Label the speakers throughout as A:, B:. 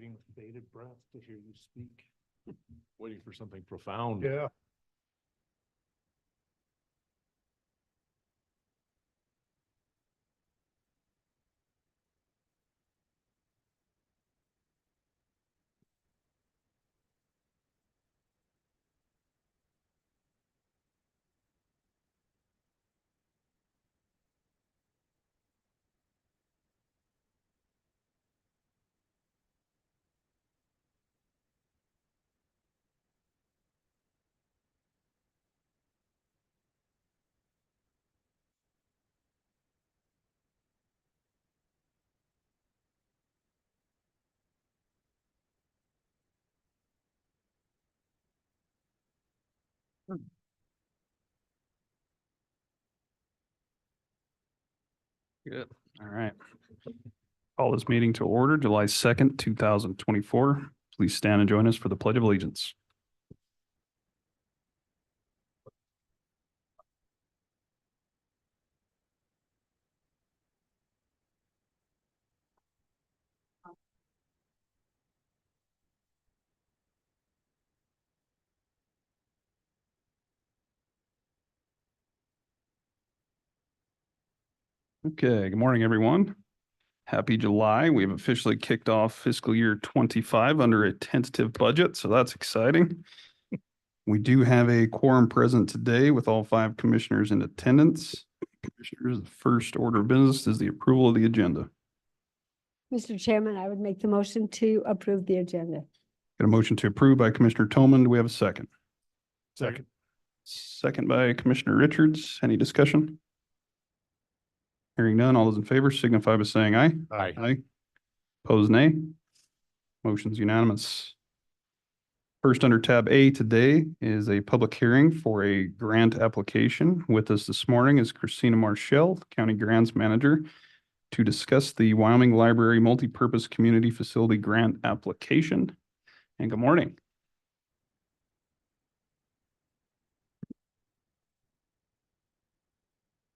A: waiting with bated breath to hear you speak. Waiting for something profound.
B: Yeah.
C: Good. All right. Call this meeting to order, July 2nd, 2024. Please stand and join us for the Pledge of Allegiance. Okay, good morning, everyone. Happy July. We have officially kicked off fiscal year 25 under a tentative budget, so that's exciting. We do have a quorum present today with all 5 commissioners in attendance. Commissioners, the first order of business is the approval of the agenda.
D: Mr. Chairman, I would make the motion to approve the agenda.
C: Got a motion to approve by Commissioner Toman. Do we have a second?
A: Second.
C: Second by Commissioner Richards. Any discussion? Hearing none, all those in favor signify by saying aye.
A: Aye.
C: Aye. Opposed, nay. Motion's unanimous. First under tab A today is a public hearing for a grant application. With us this morning is Christina Marshall, County Grants Manager, to discuss the Wyoming Library Multipurpose Community Facility Grant application. And good morning.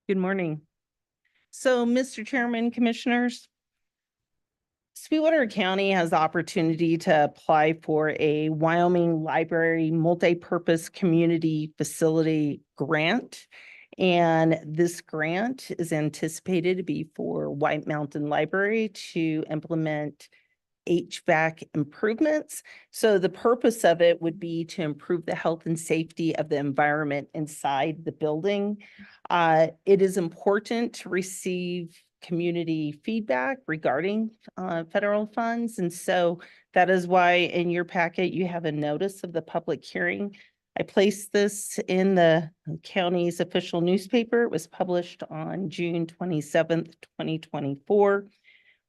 E: Good morning. So, Mr. Chairman, Commissioners, Sweetwater County has the opportunity to apply for a Wyoming Library Multipurpose Community Facility Grant. And this grant is anticipated to be for White Mountain Library to implement HVAC improvements. So the purpose of it would be to improve the health and safety of the environment inside the building. It is important to receive community feedback regarding federal funds. And so that is why in your packet, you have a notice of the public hearing. I placed this in the county's official newspaper. It was published on June 27th, 2024.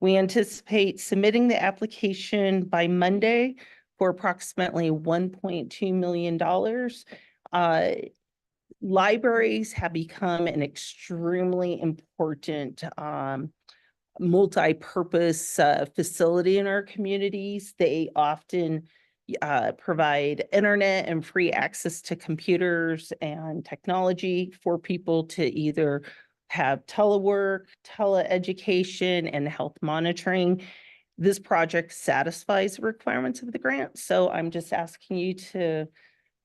E: We anticipate submitting the application by Monday for approximately $1.2 million. Libraries have become an extremely important multi-purpose facility in our communities. They often provide internet and free access to computers and technology for people to either have telework, teleeducation, and health monitoring. This project satisfies the requirements of the grant. So I'm just asking you to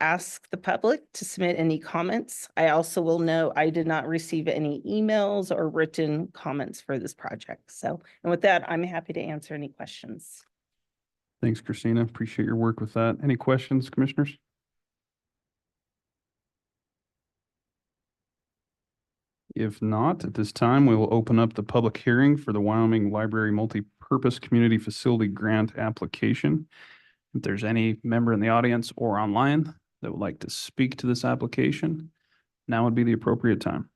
E: ask the public to submit any comments. I also will note I did not receive any emails or written comments for this project. So, and with that, I'm happy to answer any questions.
C: Thanks, Christina. Appreciate your work with that. Any questions, commissioners? If not, at this time, we will open up the public hearing for the Wyoming Library Multipurpose Community Facility Grant application. If there's any member in the audience or online that would like to speak to this application, now would be the appropriate time.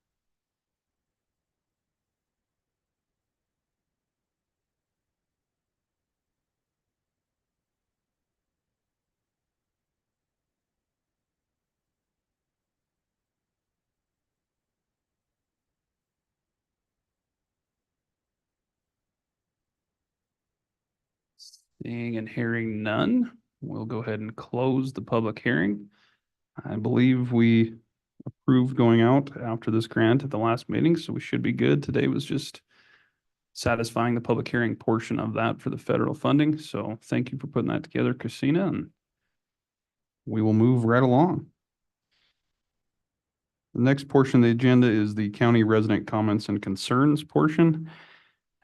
C: Seeing and hearing none, we'll go ahead and close the public hearing. I believe we approved going out after this grant at the last meeting, so we should be good. Today was just satisfying the public hearing portion of that for the federal funding. So thank you for putting that together, Christina, and we will move right along. The next portion of the agenda is the county resident comments and concerns portion.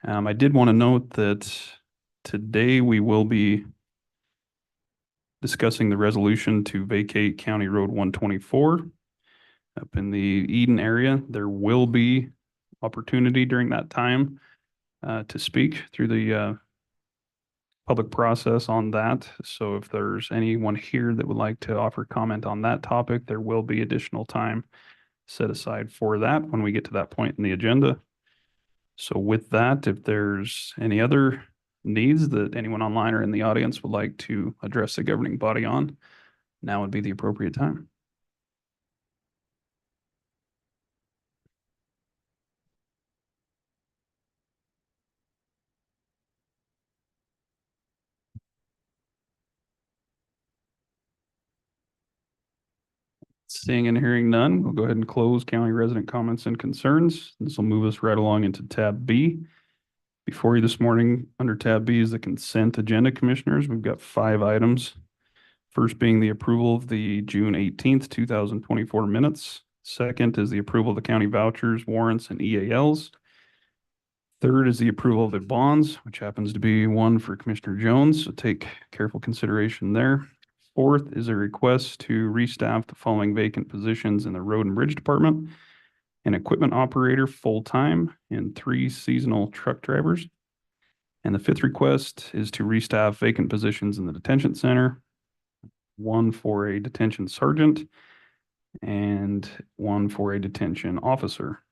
C: I did want to note that today we will be discussing the resolution to vacate County Road 124 up in the Eden area. There will be opportunity during that time to speak through the public process on that. So if there's anyone here that would like to offer comment on that topic, there will be additional time set aside for that when we get to that point in the agenda. So with that, if there's any other needs that anyone online or in the audience would like to address the governing body on, now would be the appropriate time. Seeing and hearing none, we'll go ahead and close county resident comments and concerns. This will move us right along into tab B. Before you this morning, under tab B is the consent agenda, commissioners. We've got 5 items. First being the approval of the June 18th, 2024 minutes. Second is the approval of the county vouchers, warrants, and EALs. Third is the approval of the bonds, which happens to be one for Commissioner Jones, so take careful consideration there. Fourth is a request to restaff the following vacant positions in the Road and Bridge Department: an equipment operator full-time and 3 seasonal truck drivers. And the 5th request is to restaff vacant positions in the detention center: 1 for a detention sergeant and 1 for a detention officer.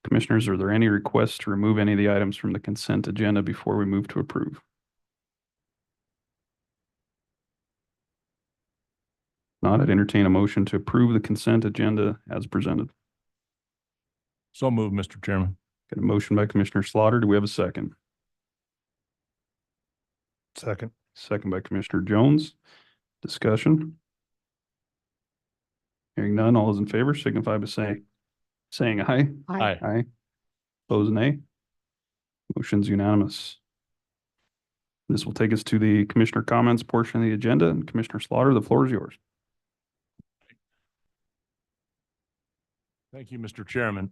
C: Commissioners, are there any requests to remove any of the items from the consent agenda before we move to approve? Not, I'd entertain a motion to approve the consent agenda as presented.
A: So moved, Mr. Chairman.
C: Got a motion by Commissioner Slaughter. Do we have a second?
A: Second.
C: Second by Commissioner Jones. Discussion. Hearing none, all those in favor signify by saying aye.
A: Aye.
C: Aye. Opposed, nay. Motion's unanimous. This will take us to the commissioner comments portion of the agenda. And Commissioner Slaughter, the floor is yours.
A: Thank you, Mr. Chairman.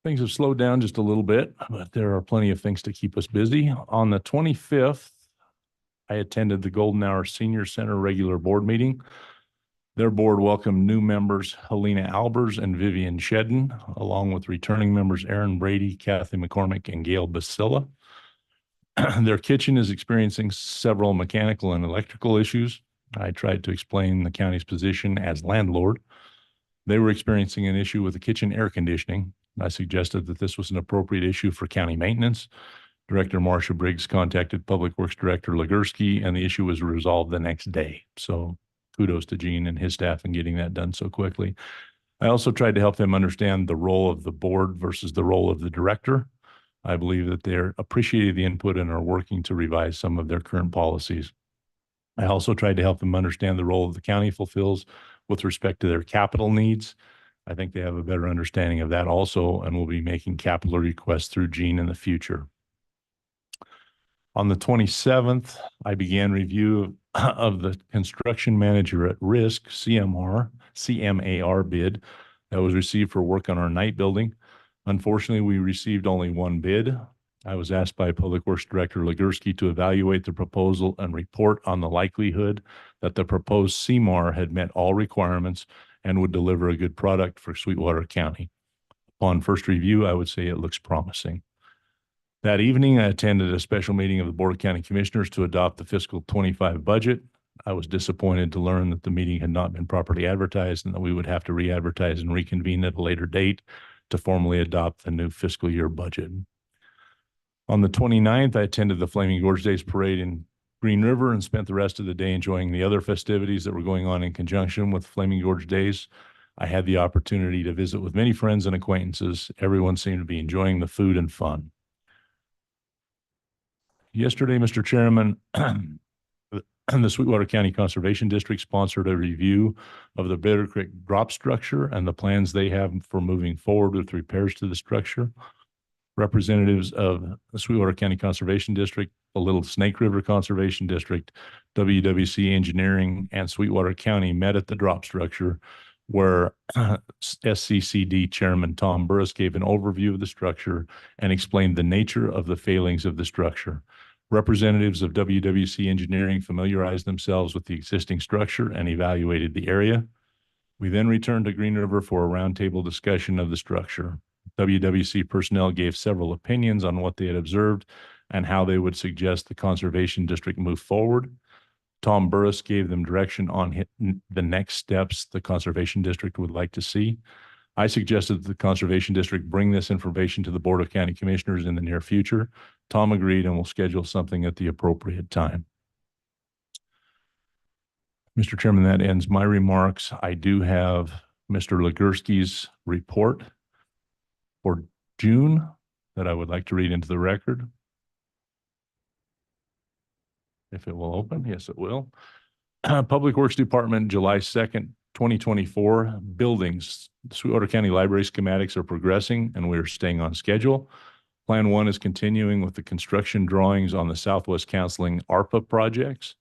A: Things have slowed down just a little bit, but there are plenty of things to keep us busy. On the 25th, I attended the Golden Hour Senior Center regular board meeting. Their board welcomed new members Helena Albers and Vivian Shedden, along with returning members Aaron Brady, Kathy McCormick, and Gail Basilla. Their kitchen is experiencing several mechanical and electrical issues. I tried to explain the county's position as landlord. They were experiencing an issue with the kitchen air conditioning. I suggested that this was an appropriate issue for county maintenance. Director Marcia Briggs contacted Public Works Director Legursky, and the issue was resolved the next day. So kudos to Gene and his staff in getting that done so quickly. I also tried to help them understand the role of the board versus the role of the director. I believe that they're appreciating the input and are working to revise some of their current policies. I also tried to help them understand the role the county fulfills with respect to their capital needs. I think they have a better understanding of that also, and will be making capital requests through Gene in the future. On the 27th, I began review of the construction manager at risk, CMAR bid that was received for work on our night building. Unfortunately, we received only 1 bid. I was asked by Public Works Director Legursky to evaluate the proposal and report on the likelihood that the proposed CMAR had met all requirements and would deliver a good product for Sweetwater County. Upon first review, I would say it looks promising. That evening, I attended a special meeting of the Board of County Commissioners to adopt the fiscal 25 budget. I was disappointed to learn that the meeting had not been properly advertised and that we would have to re-advertise and reconvene at a later date to formally adopt the new fiscal year budget. On the 29th, I attended the Flaming Gorge Days Parade in Green River and spent the rest of the day enjoying the other festivities that were going on in conjunction with Flaming Gorge Days. I had the opportunity to visit with many friends and acquaintances. Everyone seemed to be enjoying the food and fun. Yesterday, Mr. Chairman, the Sweetwater County Conservation District sponsored a review of the Bitter Creek drop structure and the plans they have for moving forward with repairs to the structure. Representatives of the Sweetwater County Conservation District, the Little Snake River Conservation District, WWC Engineering, and Sweetwater County met at the drop structure where SCCD Chairman Tom Burris gave an overview of the structure and explained the nature of the failings of the structure. Representatives of WWC Engineering familiarized themselves with the existing structure and evaluated the area. We then returned to Green River for a roundtable discussion of the structure. WWC personnel gave several opinions on what they had observed and how they would suggest the Conservation District move forward. Tom Burris gave them direction on the next steps the Conservation District would like to see. I suggested that the Conservation District bring this information to the Board of County Commissioners in the near future. Tom agreed and will schedule something at the appropriate time. Mr. Chairman, that ends my remarks. I do have Mr. Legursky's report for June that I would like to read into the record. If it will open, yes, it will. Public Works Department, July 2nd, 2024, buildings. Sweetwater County Library schematics are progressing and we are staying on schedule. Plan 1 is continuing with the construction drawings on the Southwest Counseling ARPA projects.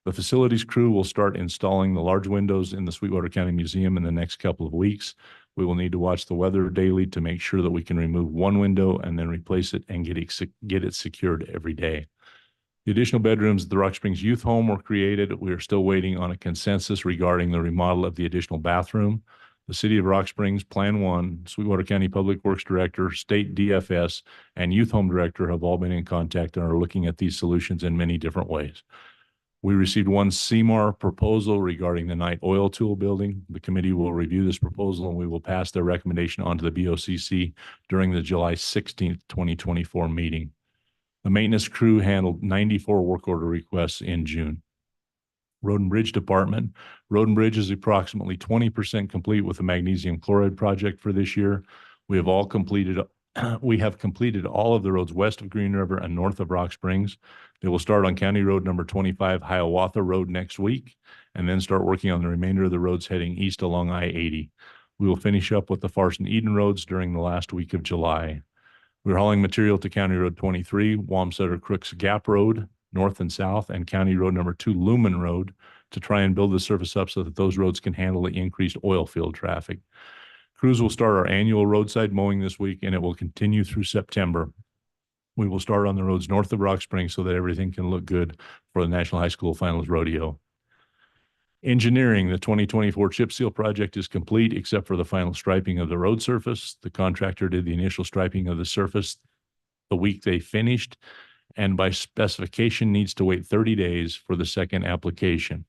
A: The facilities crew will start installing the large windows in the Sweetwater County Museum in the next couple of weeks. We will need to watch the weather daily to make sure that we can remove one window and then replace it and get it secured every day. The additional bedrooms at the Rock Springs Youth Home were created. We are still waiting on a consensus regarding the remodel of the additional bathroom. The City of Rock Springs, Plan 1, Sweetwater County Public Works Director, State DFS, and Youth Home Director have all been in contact and are looking at these solutions in many different ways. We received one CMAR proposal regarding the Night Oil Tool building. The committee will review this proposal and we will pass their recommendation on to the BOCC during the July 16th, 2024 meeting. The maintenance crew handled 94 work order requests in June. Road and Bridge Department. Road and Bridge is approximately 20% complete with the magnesium chloride project for this year. We have completed all of the roads west of Green River and north of Rock Springs. They will start on County Road number 25, Hiawatha Road next week, and then start working on the remainder of the roads heading east along I-80. We will finish up with the Farson Eden roads during the last week of July. We're hauling material to County Road 23, Wamsutter Crooks Gap Road, north and south, and County Road number 2, Lumen Road, to try and build the surface up so that those roads can handle the increased oil field traffic. Crews will start our annual roadside mowing this week, and it will continue through September. We will start on the roads north of Rock Springs so that everything can look good for the National High School Finals Rodeo. Engineering, the 2024 chip seal project is complete except for the final striping of the road surface. The contractor did the initial striping of the surface the week they finished, and by specification needs to wait 30 days for the second application.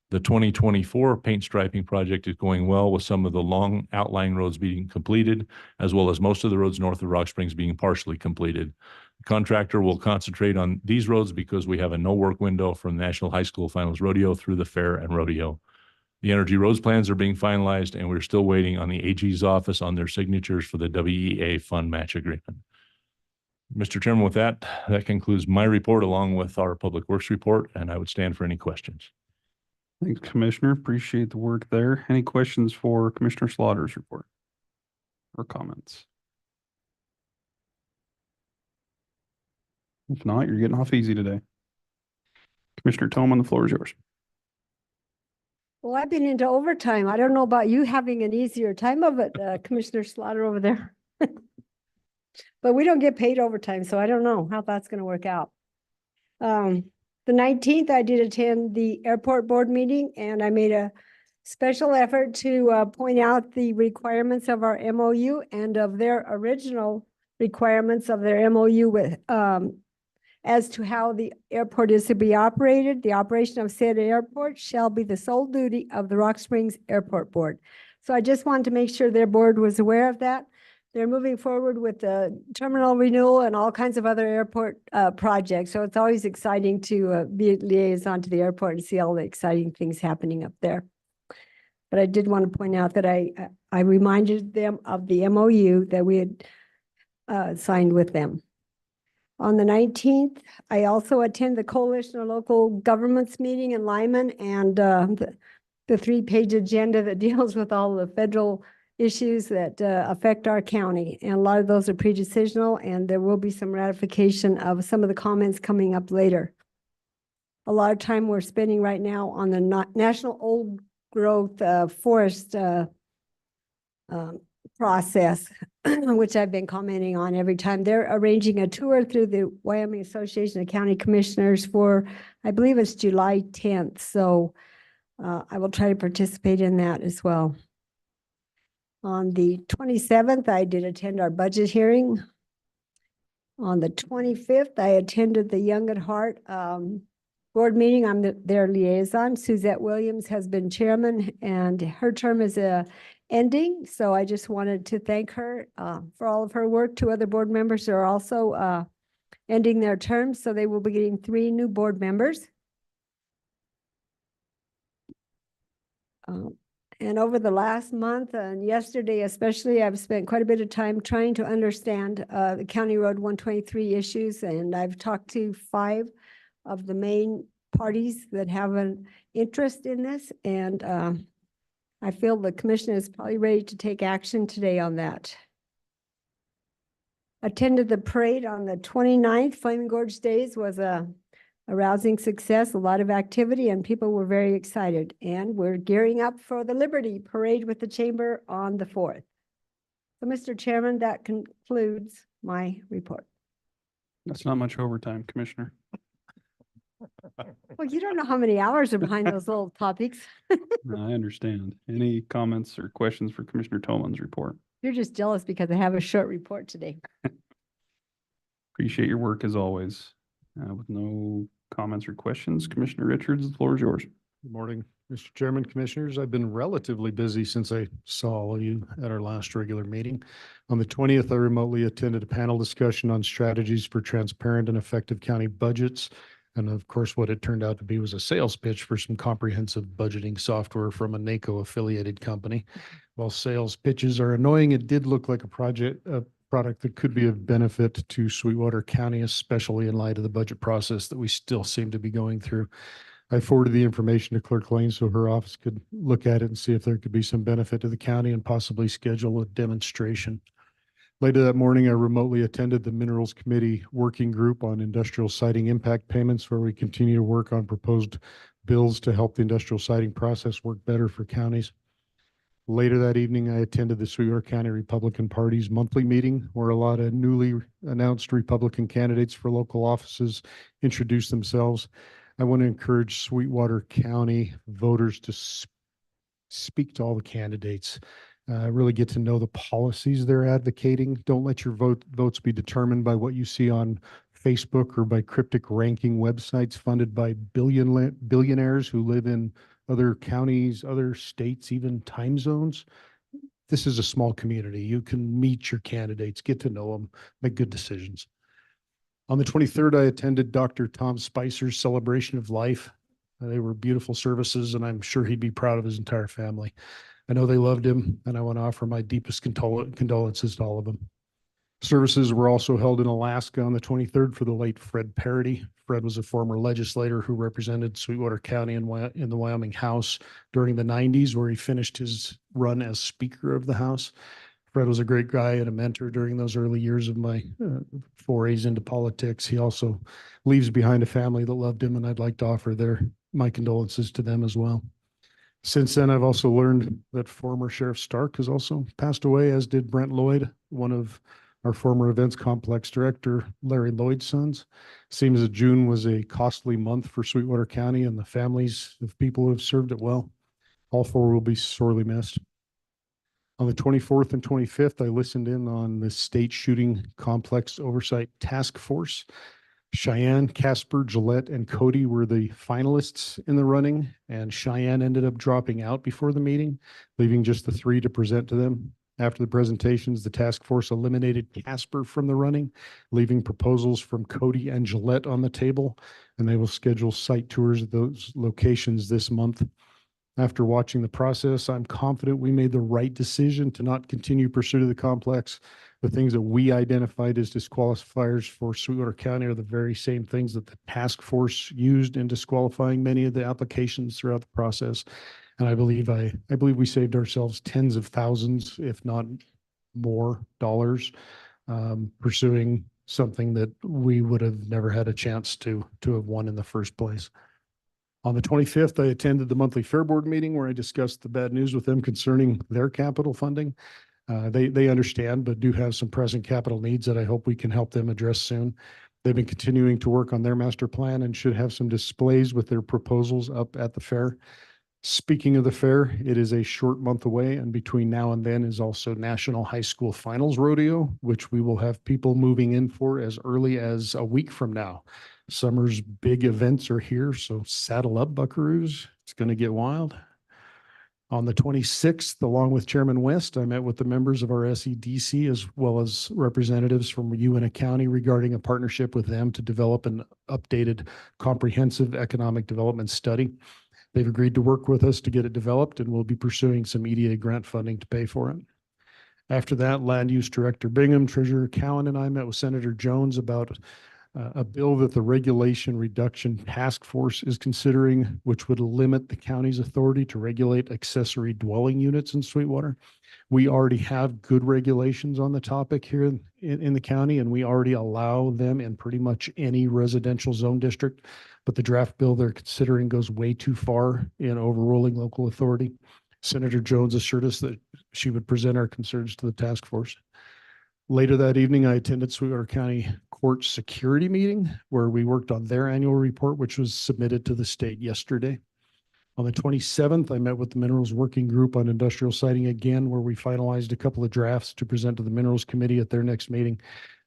A: The 2024 paint striping project is going well with some of the long outlying roads being completed, as well as most of the roads north of Rock Springs being partially completed. The contractor will concentrate on these roads because we have a no work window from the National High School Finals Rodeo through the fair and rodeo. The energy roads plans are being finalized, and we're still waiting on the AG's office on their signatures for the WEA fund match agreement. Mr. Chairman, with that concludes my report along with our Public Works report, and I would stand for any questions.
C: Thanks, Commissioner. Appreciate the work there. Any questions for Commissioner Slaughter's report or comments? If not, you're getting off easy today. Commissioner Tillman, the floor is yours.
D: Well, I've been into overtime. I don't know about you having an easier time of it, Commissioner Slaughter over there. But we don't get paid overtime, so I don't know how that's going to work out. The 19th, I did attend the airport board meeting, and I made a special effort to point out the requirements of our MOU and of their original requirements of their MOU with as to how the airport is to be operated. The operation of said airport shall be the sole duty of the Rock Springs Airport Board. So I just wanted to make sure their board was aware of that. They're moving forward with the terminal renewal and all kinds of other airport projects. So it's always exciting to be a liaison to the airport and see all the exciting things happening up there. But I did want to point out that I reminded them of the MOU that we had signed with them. On the 19th, I also attend the Coalition of Local Governments meeting in Lyman, and the 3-page agenda that deals with all the federal issues that affect our county. And a lot of those are pre-decisional, and there will be some ratification of some of the comments coming up later. A lot of time we're spending right now on the National Old Growth Forest process, which I've been commenting on every time. They're arranging a tour through the Wyoming Association of County Commissioners for, I believe it's July 10th. So I will try to participate in that as well. On the 27th, I did attend our budget hearing. On the 25th, I attended the Young at Heart board meeting. I'm their liaison. Suzette Williams has been chairman, and her term is ending. So I just wanted to thank her for all of her work. 2 other board members are also ending their terms, so they will be getting 3 new board members. And over the last month and yesterday especially, I've spent quite a bit of time trying to understand the County Road 123 issues, and I've talked to 5 of the main parties that have an interest in this, and I feel the commission is probably ready to take action today on that. Attended the parade on the 29th. Flaming Gorge Days was a rousing success, a lot of activity, and people were very excited. And we're gearing up for the Liberty Parade with the Chamber on the 4th. So, Mr. Chairman, that concludes my report.
C: That's not much overtime, Commissioner.
D: Well, you don't know how many hours are behind those little topics.
C: I understand. Any comments or questions for Commissioner Tomlin's report?
D: You're just jealous because I have a short report today.
C: Appreciate your work as always. With no comments or questions, Commissioner Richards, the floor is yours.
B: Good morning, Mr. Chairman, Commissioners. I've been relatively busy since I saw all of you at our last regular meeting. On the 20th, I remotely attended a panel discussion on strategies for transparent and effective county budgets. And of course, what it turned out to be was a sales pitch for some comprehensive budgeting software from a NACO affiliated company. While sales pitches are annoying, it did look like a product that could be of benefit to Sweetwater County, especially in light of the budget process that we still seem to be going through. I forwarded the information to Clerk Lane so her office could look at it and see if there could be some benefit to the county and possibly schedule a demonstration. Later that morning, I remotely attended the Minerals Committee Working Group on Industrial Siting Impact Payments, where we continue to work on proposed bills to help the industrial siting process work better for counties. Later that evening, I attended the Sweetwater County Republican Party's monthly meeting, where a lot of newly announced Republican candidates for local offices introduced themselves. I want to encourage Sweetwater County voters to speak to all the candidates. Really get to know the policies they're advocating. Don't let your votes be determined by what you see on Facebook or by cryptic ranking websites funded by billionaires who live in other counties, other states, even time zones. This is a small community. You can meet your candidates, get to know them, make good decisions. On the 23rd, I attended Dr. Tom Spicer's celebration of life. They were beautiful services, and I'm sure he'd be proud of his entire family. I know they loved him, and I want to offer my deepest condolences to all of them. Services were also held in Alaska on the 23rd for the late Fred Parody. Fred was a former legislator who represented Sweetwater County in the Wyoming House during the 90s, where he finished his run as Speaker of the House. Fred was a great guy and a mentor during those early years of my forays into politics. He also leaves behind a family that loved him, and I'd like to offer my condolences to them as well. Since then, I've also learned that former Sheriff Stark has also passed away, as did Brent Lloyd, one of our former events complex director, Larry Lloyd's sons. Seems that June was a costly month for Sweetwater County and the families of people who have served it well. All 4 will be sorely missed. On the 24th and 25th, I listened in on the State Shooting Complex Oversight Task Force. Cheyenne, Casper, Gillette, and Cody were the finalists in the running, and Cheyenne ended up dropping out before the meeting, leaving just the 3 to present to them. After the presentations, the task force eliminated Casper from the running, leaving proposals from Cody and Gillette on the table, and they will schedule site tours of those locations this month. After watching the process, I'm confident we made the right decision to not continue pursuit of the complex. The things that we identified as disqualifiers for Sweetwater County are the very same things that the task force used in disqualifying many of the applications throughout the process. And I believe we saved ourselves tens of thousands, if not more dollars, pursuing something that we would have never had a chance to have won in the first place. On the 25th, I attended the monthly Fair Board meeting where I discussed the bad news with them concerning their capital funding. They understand, but do have some present capital needs that I hope we can help them address soon. They've been continuing to work on their master plan and should have some displays with their proposals up at the fair. Speaking of the fair, it is a short month away, and between now and then is also National High School Finals Rodeo, which we will have people moving in for as early as a week from now. Summer's big events are here, so saddle up, buckaroos. It's going to get wild. On the 26th, along with Chairman West, I met with the members of our SEDC as well as representatives from UNA County regarding a partnership with them to develop an updated comprehensive economic development study. They've agreed to work with us to get it developed, and we'll be pursuing some EDA grant funding to pay for it. After that, Land Use Director Bingham, Treasurer Cowan, and I met with Senator Jones about a bill that the Regulation Reduction Task Force is considering, which would limit the county's authority to regulate accessory dwelling units in Sweetwater. We already have good regulations on the topic here in the county, and we already allow them in pretty much any residential zone district. But the draft bill they're considering goes way too far in overruling local authority. Senator Jones assured us that she would present our concerns to the task force. Later that evening, I attended Sweetwater County Court Security meeting where we worked on their annual report, which was submitted to the state yesterday. On the 27th, I met with the Minerals Working Group on industrial siting again, where we finalized a couple of drafts to present to the Minerals Committee at their next meeting.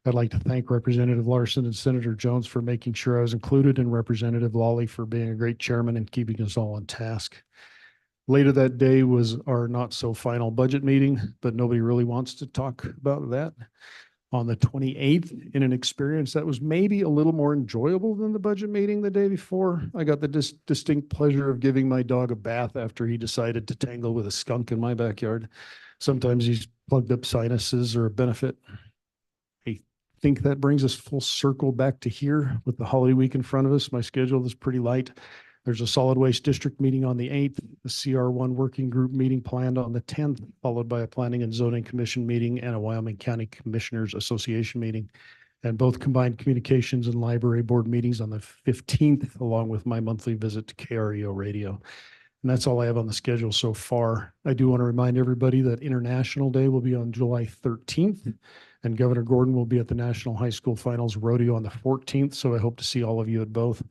B: I'd like to thank Representative Larson and Senator Jones for making sure I was included, and Representative Lawley for being a great chairman and keeping us all on task. Later that day was our not so final budget meeting, but nobody really wants to talk about that. On the 28th, in an experience that was maybe a little more enjoyable than the budget meeting the day before, I got the distinct pleasure of giving my dog a bath after he decided to tangle with a skunk in my backyard. Sometimes he's plugged up sinuses or a benefit. I think that brings us full circle back to here with the holiday week in front of us. My schedule is pretty light. There's a solid waste district meeting on the 8th, the CR1 working group meeting planned on the 10th, followed by a planning and zoning commission meeting and a Wyoming County Commissioners Association meeting, and both combined communications and library board meetings on the 15th, along with my monthly visit to KREO radio. And that's all I have on the schedule so far. I do want to remind everybody that International Day will be on July 13th, and Governor Gordon will be at the National High School Finals Rodeo on the 14th. So I hope to see all of you at both.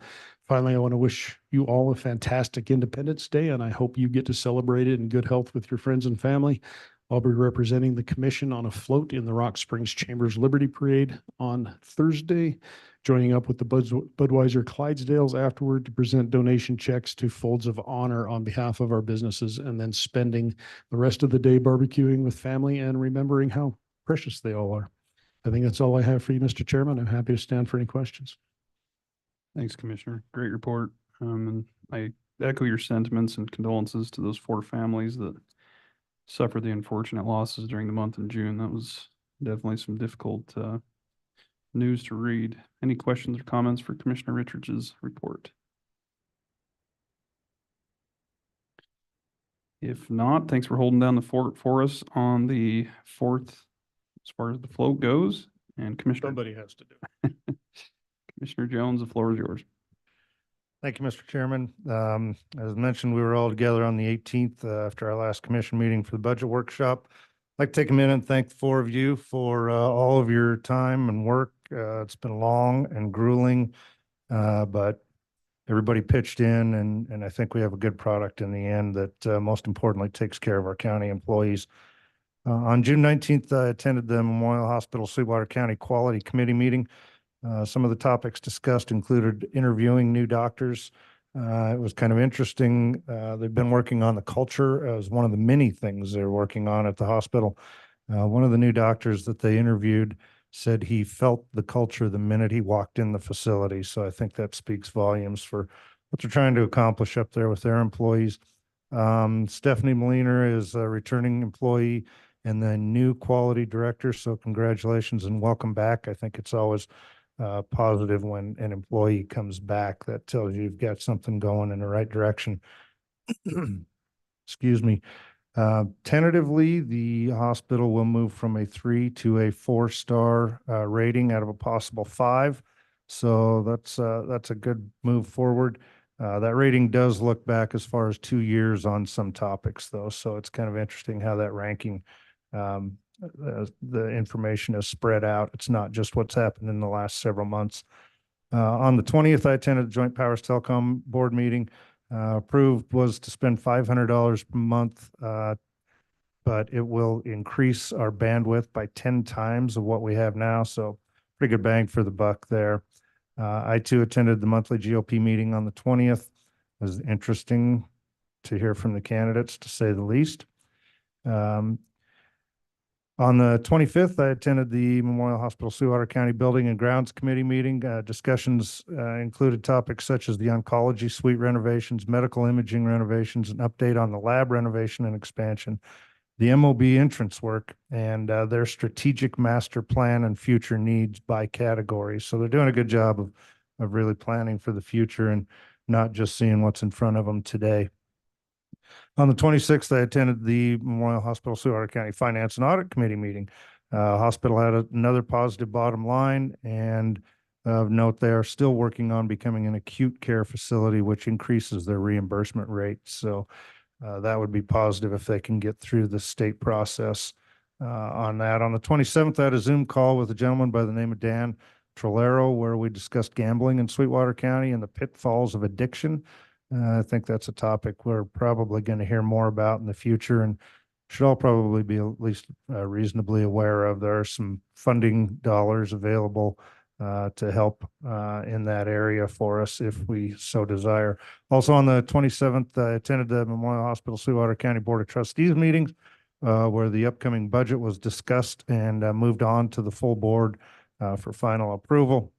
B: Finally, I want to wish you all a fantastic Independence Day, and I hope you get to celebrate it in good health with your friends and family. I'll be representing the commission on a float in the Rock Springs Chambers Liberty Parade on Thursday, joining up with the Budweiser Clydesdales afterward to present donation checks to Folds of Honor on behalf of our businesses, and then spending the rest of the day barbecuing with family and remembering how precious they all are. I think that's all I have for you, Mr. Chairman. I'm happy to stand for any questions.
C: Thanks, Commissioner. Great report. And I echo your sentiments and condolences to those 4 families that suffered the unfortunate losses during the month in June. That was definitely some difficult news to read. Any questions or comments for Commissioner Richards' report? If not, thanks for holding down the fort for us on the 4th as far as the float goes. And Commissioner
B: Somebody has to do it.
C: Commissioner Jones, the floor is yours.
F: Thank you, Mr. Chairman. As mentioned, we were all together on the 18th after our last commission meeting for the budget workshop. I'd like to take a minute and thank the 4 of you for all of your time and work. It's been long and grueling, but everybody pitched in, and I think we have a good product in the end that most importantly takes care of our county employees. On June 19th, I attended the Memorial Hospital Sweetwater County Quality Committee meeting. Some of the topics discussed included interviewing new doctors. It was kind of interesting. They've been working on the culture as one of the many things they're working on at the hospital. One of the new doctors that they interviewed said he felt the culture the minute he walked in the facility. So I think that speaks volumes for what they're trying to accomplish up there with their employees. Stephanie Moliner is a returning employee and the new quality director. So congratulations and welcome back. I think it's always positive when an employee comes back. That tells you you've got something going in the right direction. excuse me. Tentatively, the hospital will move from a 3 to a 4-star rating out of a possible 5. So that's a good move forward. That rating does look back as far as 2 years on some topics, though. So it's kind of interesting how that ranking, the information is spread out. It's not just what's happened in the last several months. On the 20th, I attended the Joint Powers Telecom Board meeting. Approved was to spend $500 per month, but it will increase our bandwidth by 10 times of what we have now. So pretty good bang for the buck there. I too attended the monthly GOP meeting on the 20th. It was interesting to hear from the candidates, to say the least. On the 25th, I attended the Memorial Hospital Sweetwater County Building and Grounds Committee meeting. Discussions included topics such as the oncology suite renovations, medical imaging renovations, an update on the lab renovation and expansion, the MOB entrance work, and their strategic master plan and future needs by category. So they're doing a good job of really planning for the future and not just seeing what's in front of them today. On the 26th, I attended the Memorial Hospital Sweetwater County Finance and Audit Committee meeting. Hospital had another positive bottom line, and of note, they are still working on becoming an acute care facility, which increases their reimbursement rate. So that would be positive if they can get through the state process on that. On the 27th, I had a Zoom call with a gentleman by the name of Dan Trolero, where we discussed gambling in Sweetwater County and the pitfalls of addiction. I think that's a topic we're probably going to hear more about in the future, and should all probably be at least reasonably aware of. There are some funding dollars available to help in that area for us if we so desire. Also on the 27th, I attended the Memorial Hospital Sweetwater County Board of Trustees meetings where the upcoming budget was discussed and moved on to the full board for final approval.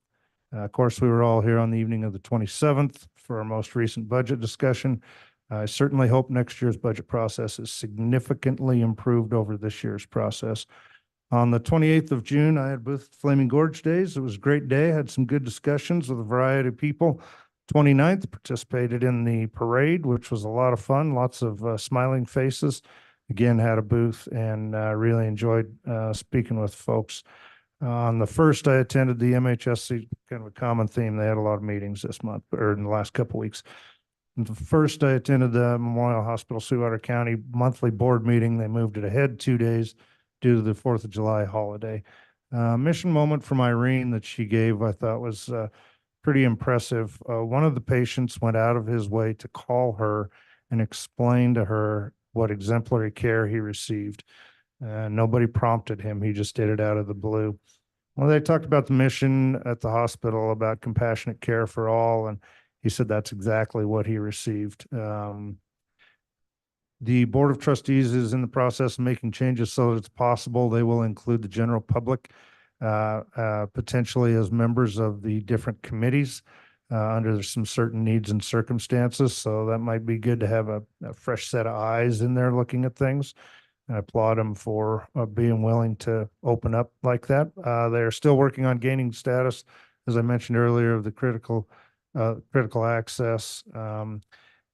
F: Of course, we were all here on the evening of the 27th for our most recent budget discussion. I certainly hope next year's budget process is significantly improved over this year's process. On the 28th of June, I had Booth Flaming Gorge Days. It was a great day. Had some good discussions with a variety of people. 29th, participated in the parade, which was a lot of fun. Lots of smiling faces. Again, had a booth and really enjoyed speaking with folks. On the 1st, I attended the MHSC, kind of a common theme. They had a lot of meetings this month or in the last couple of weeks. The 1st, I attended the Memorial Hospital Sweetwater County monthly board meeting. They moved it ahead 2 days due to the 4th of July holiday. Mission moment from Irene that she gave, I thought was pretty impressive. One of the patients went out of his way to call her and explain to her what exemplary care he received. Nobody prompted him. He just did it out of the blue. Well, they talked about the mission at the hospital about compassionate care for all, and he said that's exactly what he received. The Board of Trustees is in the process of making changes so that it's possible they will include the general public potentially as members of the different committees under some certain needs and circumstances. So that might be good to have a fresh set of eyes in there looking at things. I applaud them for being willing to open up like that. They're still working on gaining status, as I mentioned earlier, of the critical access.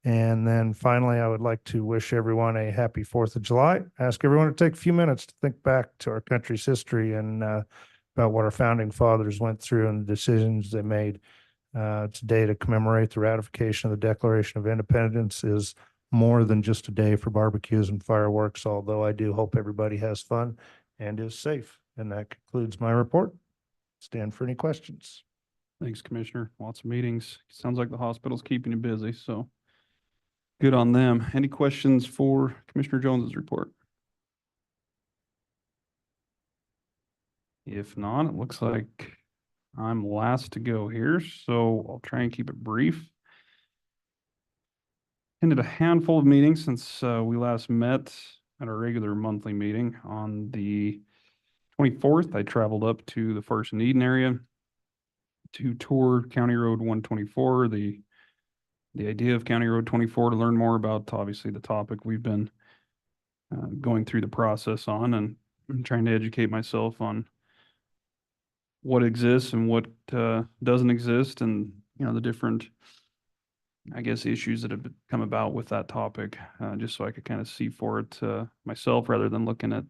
F: And then finally, I would like to wish everyone a happy 4th of July. Ask everyone to take a few minutes to think back to our country's history and about what our founding fathers went through and the decisions they made. Today to commemorate the ratification of the Declaration of Independence is more than just a day for barbecues and fireworks, although I do hope everybody has fun and is safe. And that concludes my report. Stand for any questions.
C: Thanks, Commissioner. Lots of meetings. Sounds like the hospital's keeping you busy, so good on them. Any questions for Commissioner Jones's report? If not, it looks like I'm last to go here, so I'll try and keep it brief. Attended a handful of meetings since we last met at our regular monthly meeting. On the 24th, I traveled up to the First and Eden area to tour County Road 124, the idea of County Road 24, to learn more about obviously the topic we've been going through the process on, and I'm trying to educate myself on what exists and what doesn't exist, and the different I guess, issues that have come about with that topic, just so I could kind of see for it myself rather than looking at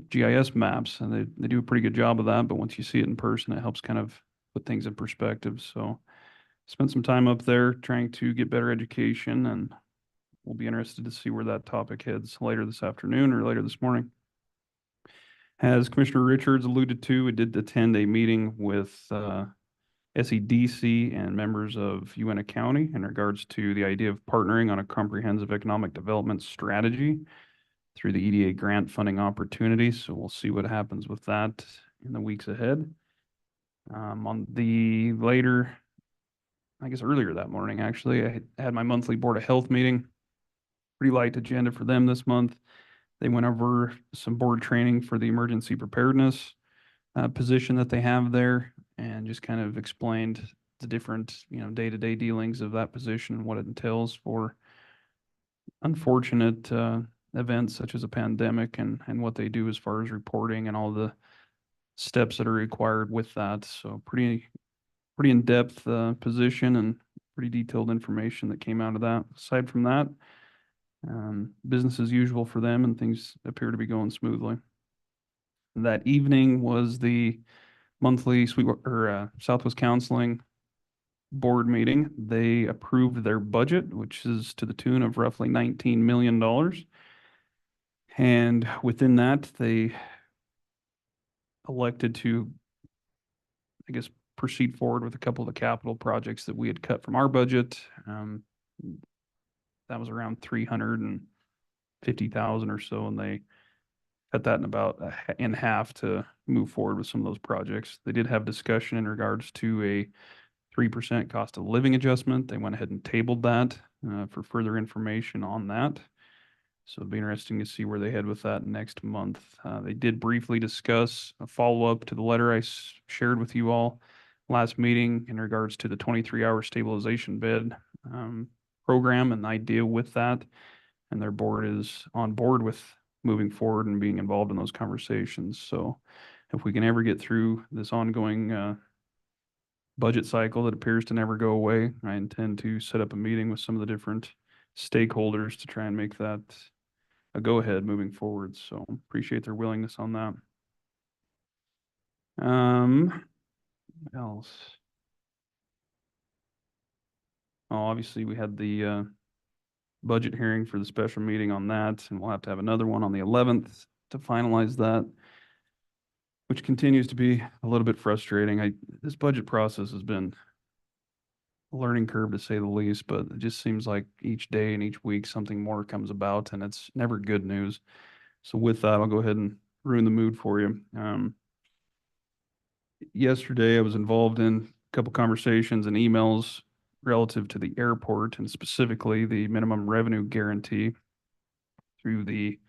C: GIS maps. And they do a pretty good job of that, but once you see it in person, it helps kind of put things in perspective. So spent some time up there trying to get better education, and we'll be interested to see where that topic heads later this afternoon or later this morning. As Commissioner Richards alluded to, we did attend a meeting with SEDC and members of UNT County in regards to the idea of partnering on a comprehensive economic development strategy through the EDA grant funding opportunities. So we'll see what happens with that in the weeks ahead. On the later, I guess earlier that morning, actually, I had my monthly Board of Health meeting. Pretty light agenda for them this month. They went over some board training for the emergency preparedness position that they have there, and just kind of explained the different, day-to-day dealings of that position and what it entails for unfortunate events such as a pandemic, and what they do as far as reporting and all the steps that are required with that. So pretty in-depth position and pretty detailed information that came out of that. Aside from that, business as usual for them, and things appear to be going smoothly. That evening was the monthly Southwest Counseling board meeting. They approved their budget, which is to the tune of roughly $19 million. And within that, they elected to, I guess, proceed forward with a couple of the capital projects that we had cut from our budget. That was around 350,000 or so, and they cut that in half to move forward with some of those projects. They did have discussion in regards to a 3% cost of living adjustment. They went ahead and tabled that for further information on that. So it'll be interesting to see where they head with that next month. They did briefly discuss a follow-up to the letter I shared with you all last meeting in regards to the 23-hour stabilization bed program and the idea with that. And their board is on board with moving forward and being involved in those conversations. So if we can ever get through this ongoing budget cycle that appears to never go away, I intend to set up a meeting with some of the different stakeholders to try and make that a go-ahead moving forward. So appreciate their willingness on that. What else? Oh, obviously we had the budget hearing for the special meeting on that, and we'll have to have another one on the 11th to finalize that, which continues to be a little bit frustrating. This budget process has been a learning curve, to say the least, but it just seems like each day and each week something more comes about, and it's never good news. So with that, I'll go ahead and ruin the mood for you. Yesterday, I was involved in a couple conversations and emails relative to the airport, and specifically the minimum revenue guarantee through the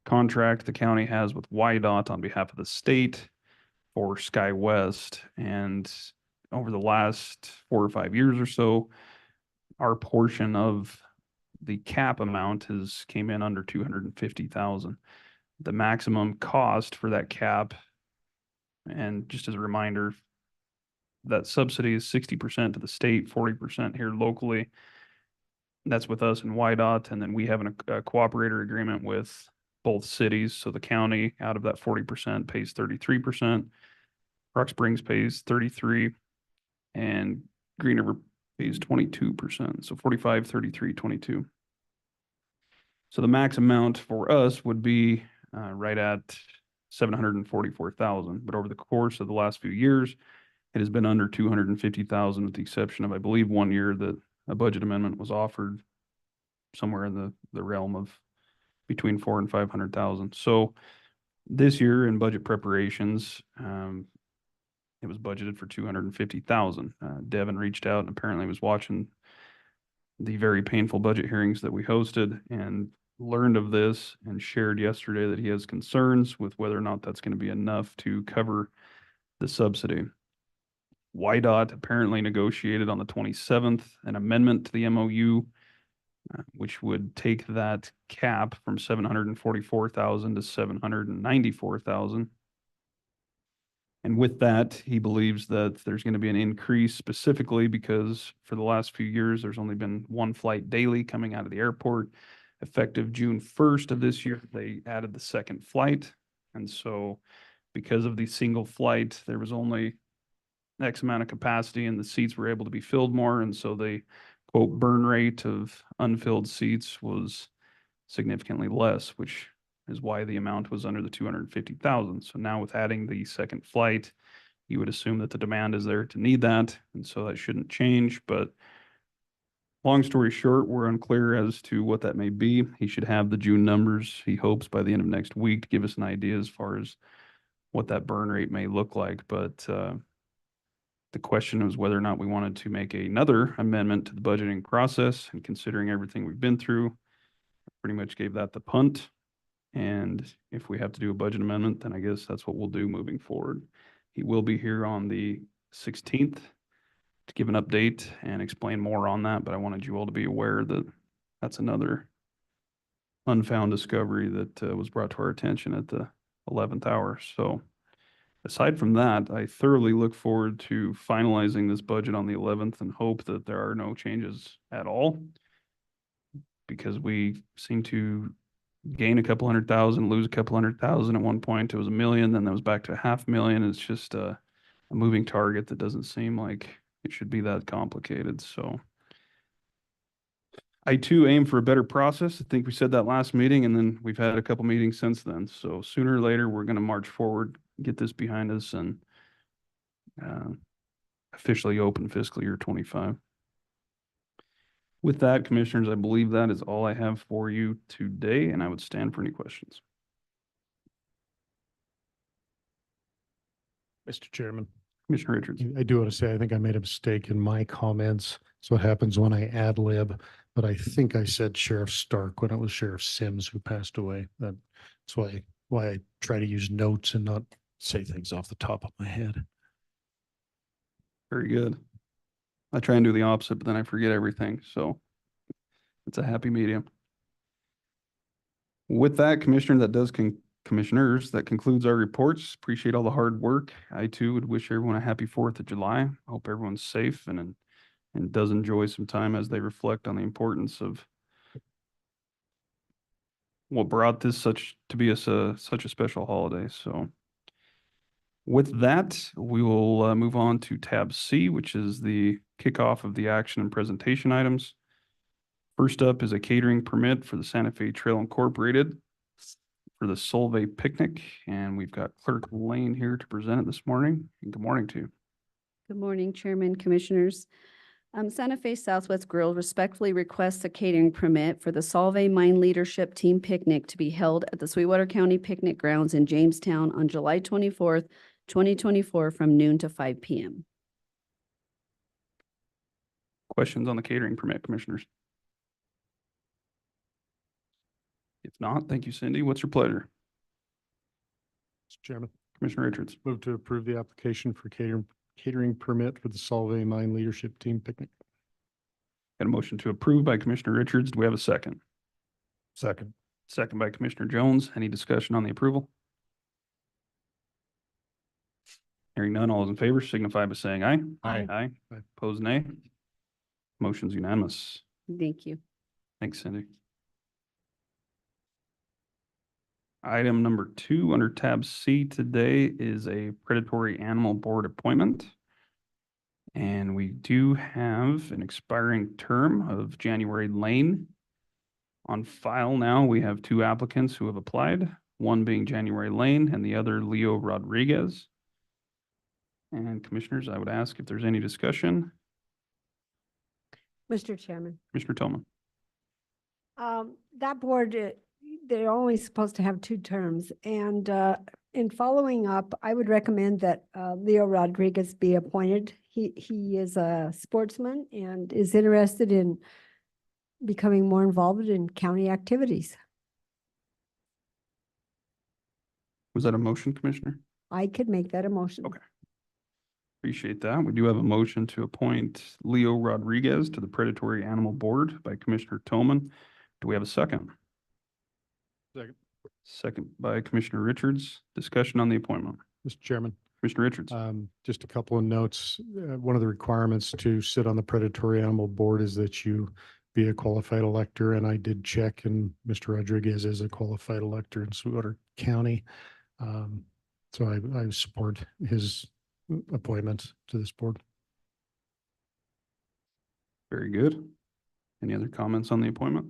C: contract the county has with WYDOT on behalf of the state for SkyWest. And over the last 4 or 5 years or so, our portion of the cap amount came in under 250,000. The maximum cost for that cap, and just as a reminder, that subsidy is 60% to the state, 40% here locally. That's with us and WYDOT, and then we have a cooperator agreement with both cities. So the county, out of that 40%, pays 33%. Rock Springs pays 33%, and Green River pays 22%. So 45, 33, 22. So the max amount for us would be right at 744,000. But over the course of the last few years, it has been under 250,000, with the exception of, I believe, 1 year that a budget amendment was offered somewhere in the realm of between 400,000 and 500,000. So this year in budget preparations, it was budgeted for 250,000. Devin reached out and apparently was watching the very painful budget hearings that we hosted and learned of this, and shared yesterday that he has concerns with whether or not that's going to be enough to cover the subsidy. WYDOT apparently negotiated on the 27th an amendment to the MOU, which would take that cap from 744,000 to 794,000. And with that, he believes that there's going to be an increase specifically because for the last few years, there's only been one flight daily coming out of the airport. Effective June 1st of this year, they added the second flight. And so because of the single flight, there was only X amount of capacity and the seats were able to be filled more. And so the quote burn rate of unfilled seats was significantly less, which is why the amount was under the 250,000. So now with adding the second flight, you would assume that the demand is there to need that. And so that shouldn't change. But long story short, we're unclear as to what that may be. He should have the June numbers, he hopes, by the end of next week to give us an idea as far as what that burn rate may look like. But the question was whether or not we wanted to make another amendment to the budgeting process, and considering everything we've been through, I pretty much gave that the punt. And if we have to do a budget amendment, then I guess that's what we'll do moving forward. He will be here on the 16th to give an update and explain more on that, but I wanted you all to be aware that that's another unfound discovery that was brought to our attention at the 11th hour. So aside from that, I thoroughly look forward to finalizing this budget on the 11th and hope that there are no changes at all, because we seem to gain a couple 100,000, lose a couple 100,000. At one point it was 1 million, then that was back to 500,000. It's just a moving target that doesn't seem like it should be that complicated. So I too aim for a better process. I think we said that last meeting, and then we've had a couple meetings since then. So sooner or later, we're going to march forward, get this behind us, and officially open fiscal year 25. With that, commissioners, I believe that is all I have for you today, and I would stand for any questions.
B: Mr. Chairman,
C: Commissioner Richards.
B: I do want to say, I think I made a mistake in my comments. So what happens when I ad lib, but I think I said Sheriff Stark when it was Sheriff Sims who passed away. That's why I try to use notes and not say things off the top of my head.
C: Very good. I try and do the opposite, but then I forget everything. So it's a happy medium. With that, commissioners, that concludes our reports. Appreciate all the hard work. I too would wish everyone a happy 4th of July. I hope everyone's safe and does enjoy some time as they reflect on the importance of what brought this such a special holiday. So with that, we will move on to tab C, which is the kickoff of the action and presentation items. First up is a catering permit for the Santa Fe Trail Incorporated for the Solvay Picnic. And we've got Clerk Lane here to present it this morning. And good morning to you.
G: Good morning, Chairman, Commissioners. Santa Fe Southwest Grill respectfully requests a catering permit for the Solvay Mine Leadership Team Picnic to be held at the Sweetwater County Picnic Grounds in Jamestown on July 24th, 2024 from noon to 5 p.m.
C: Questions on the catering permit, commissioners? If not, thank you, Cindy. What's your pleasure?
B: Mr. Chairman,
C: Commissioner Richards.
B: move to approve the application for catering permit for the Solvay Mine Leadership Team Picnic.
C: Got a motion to approve by Commissioner Richards. Do we have a second?
F: Second.
C: Second by Commissioner Jones. Any discussion on the approval? Hearing none, all those in favor signify by saying aye.
F: Aye.
C: Aye.
B: Aye.
C: Opposed, nay. Motion's unanimous.
G: Thank you.
C: Thanks, Cindy. Item number 2 under tab C today is a predatory animal board appointment. And we do have an expiring term of January Lane. On file now, we have 2 applicants who have applied, one being January Lane and the other Leo Rodriguez. And commissioners, I would ask if there's any discussion.
D: Mr. Chairman,
C: Commissioner Tillman.
D: that board, they're only supposed to have 2 terms. And in following up, I would recommend that Leo Rodriguez be appointed. He is a sportsman and is interested in becoming more involved in county activities.
C: Was that a motion, Commissioner?
D: I could make that a motion.
C: Okay. Appreciate that. We do have a motion to appoint Leo Rodriguez to the Predatory Animal Board by Commissioner Tillman. Do we have a second?
B: Second.
C: Second by Commissioner Richards. Discussion on the appointment.
B: Mr. Chairman,
C: Commissioner Richards.
B: Just a couple of notes. One of the requirements to sit on the predatory animal board is that you be a qualified elector, and I did check, and Mr. Rodriguez is a qualified elector in Sweetwater County. So I support his appointment to this board.
C: Very good. Any other comments on the appointment?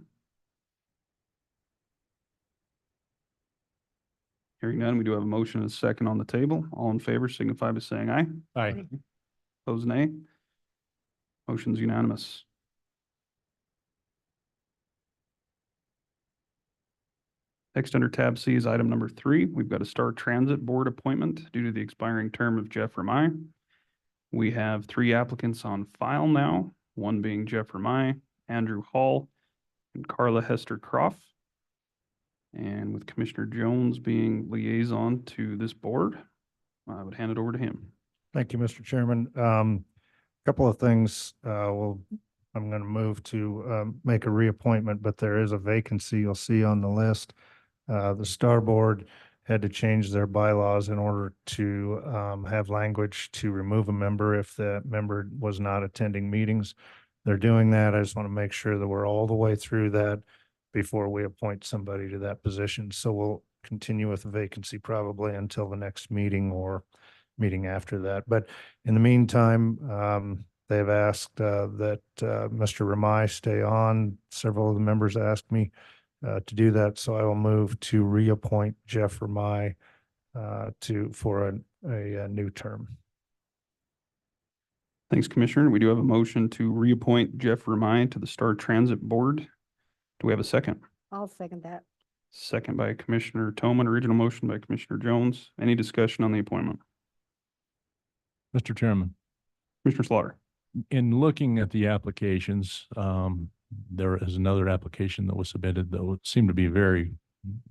C: Hearing none, we do have a motion and a second on the table. All in favor signify by saying aye.
A: Aye.
C: Opposed, nay. Motion's unanimous. Next, under tab C is item number 3. We've got a Star Transit Board appointment due to the expiring term of Jeff Remai. We have 3 applicants on file now, one being Jeff Remai, Andrew Hall, and Carla Hester Croft. And with Commissioner Jones being liaison to this board, I would hand it over to him.
F: Thank you, Mr. Chairman. Couple of things, I'm going to move to make a reappointment, but there is a vacancy you'll see on the list. The Star Board had to change their bylaws in order to have language to remove a member if the member was not attending meetings. They're doing that. I just want to make sure that we're all the way through that before we appoint somebody to that position. So we'll continue with the vacancy probably until the next meeting or meeting after that. But in the meantime, they've asked that Mr. Remai stay on. Several of the members asked me to do that, so I will move to reappoint Jeff Remai for a new term.
C: Thanks, Commissioner. We do have a motion to reappoint Jeff Remai to the Star Transit Board. Do we have a second?
D: I'll second that.
C: Second by Commissioner Toman, original motion by Commissioner Jones. Any discussion on the appointment?
A: Mr. Chairman,
C: Commissioner Slaughter.
A: in looking at the applications, there is another application that was submitted that would seem to be very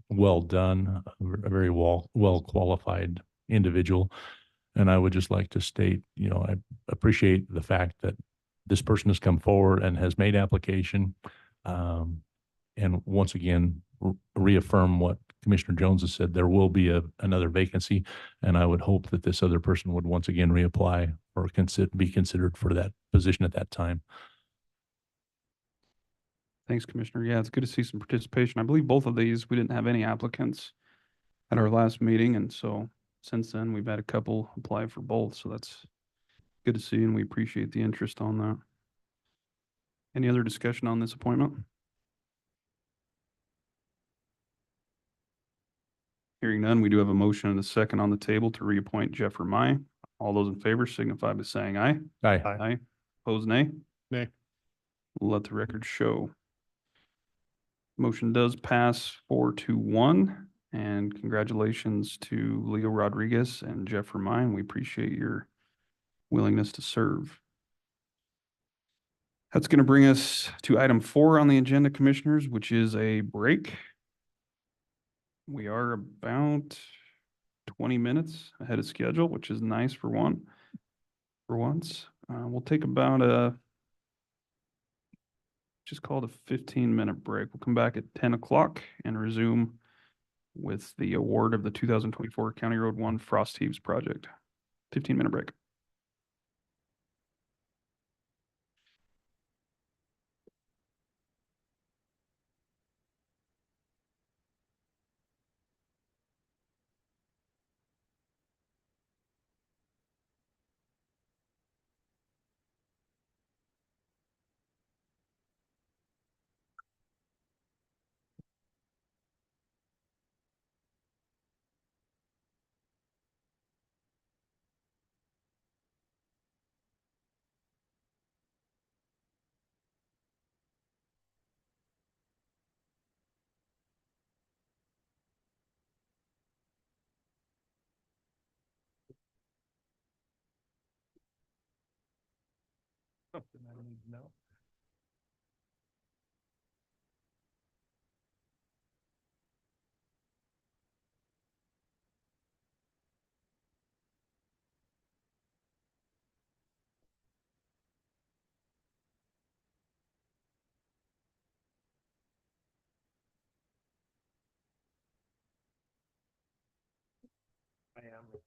A: well done, a very well qualified individual. And I would just like to state, I appreciate the fact that this person has come forward and has made application. And once again, reaffirm what Commissioner Jones has said, there will be another vacancy. And I would hope that this other person would once again reapply or be considered for that position at that time.
C: Thanks, Commissioner. Yeah, it's good to see some participation. I believe both of these, we didn't have any applicants at our last meeting. And so since then, we've had a couple apply for both. So that's good to see, and we appreciate the interest on that. Any other discussion on this appointment? Hearing none, we do have a motion and a second on the table to reappoint Jeff Remai. All those in favor signify by saying aye.
A: Aye.
C: Aye. Opposed, nay?
B: Nay.
C: We'll let the record show. Motion does pass 4-1, and congratulations to Leo Rodriguez and Jeff Remai. We appreciate your willingness to serve. That's going to bring us to item 4 on the agenda, Commissioners, which is a break. We are about 20 minutes ahead of schedule, which is nice for once. We'll take about just call it a 15-minute break. We'll come back at 10 o'clock and resume with the award of the 2024 County Road 1 Frost Heaves project. 15-minute break.
F: Something I need to know. I am.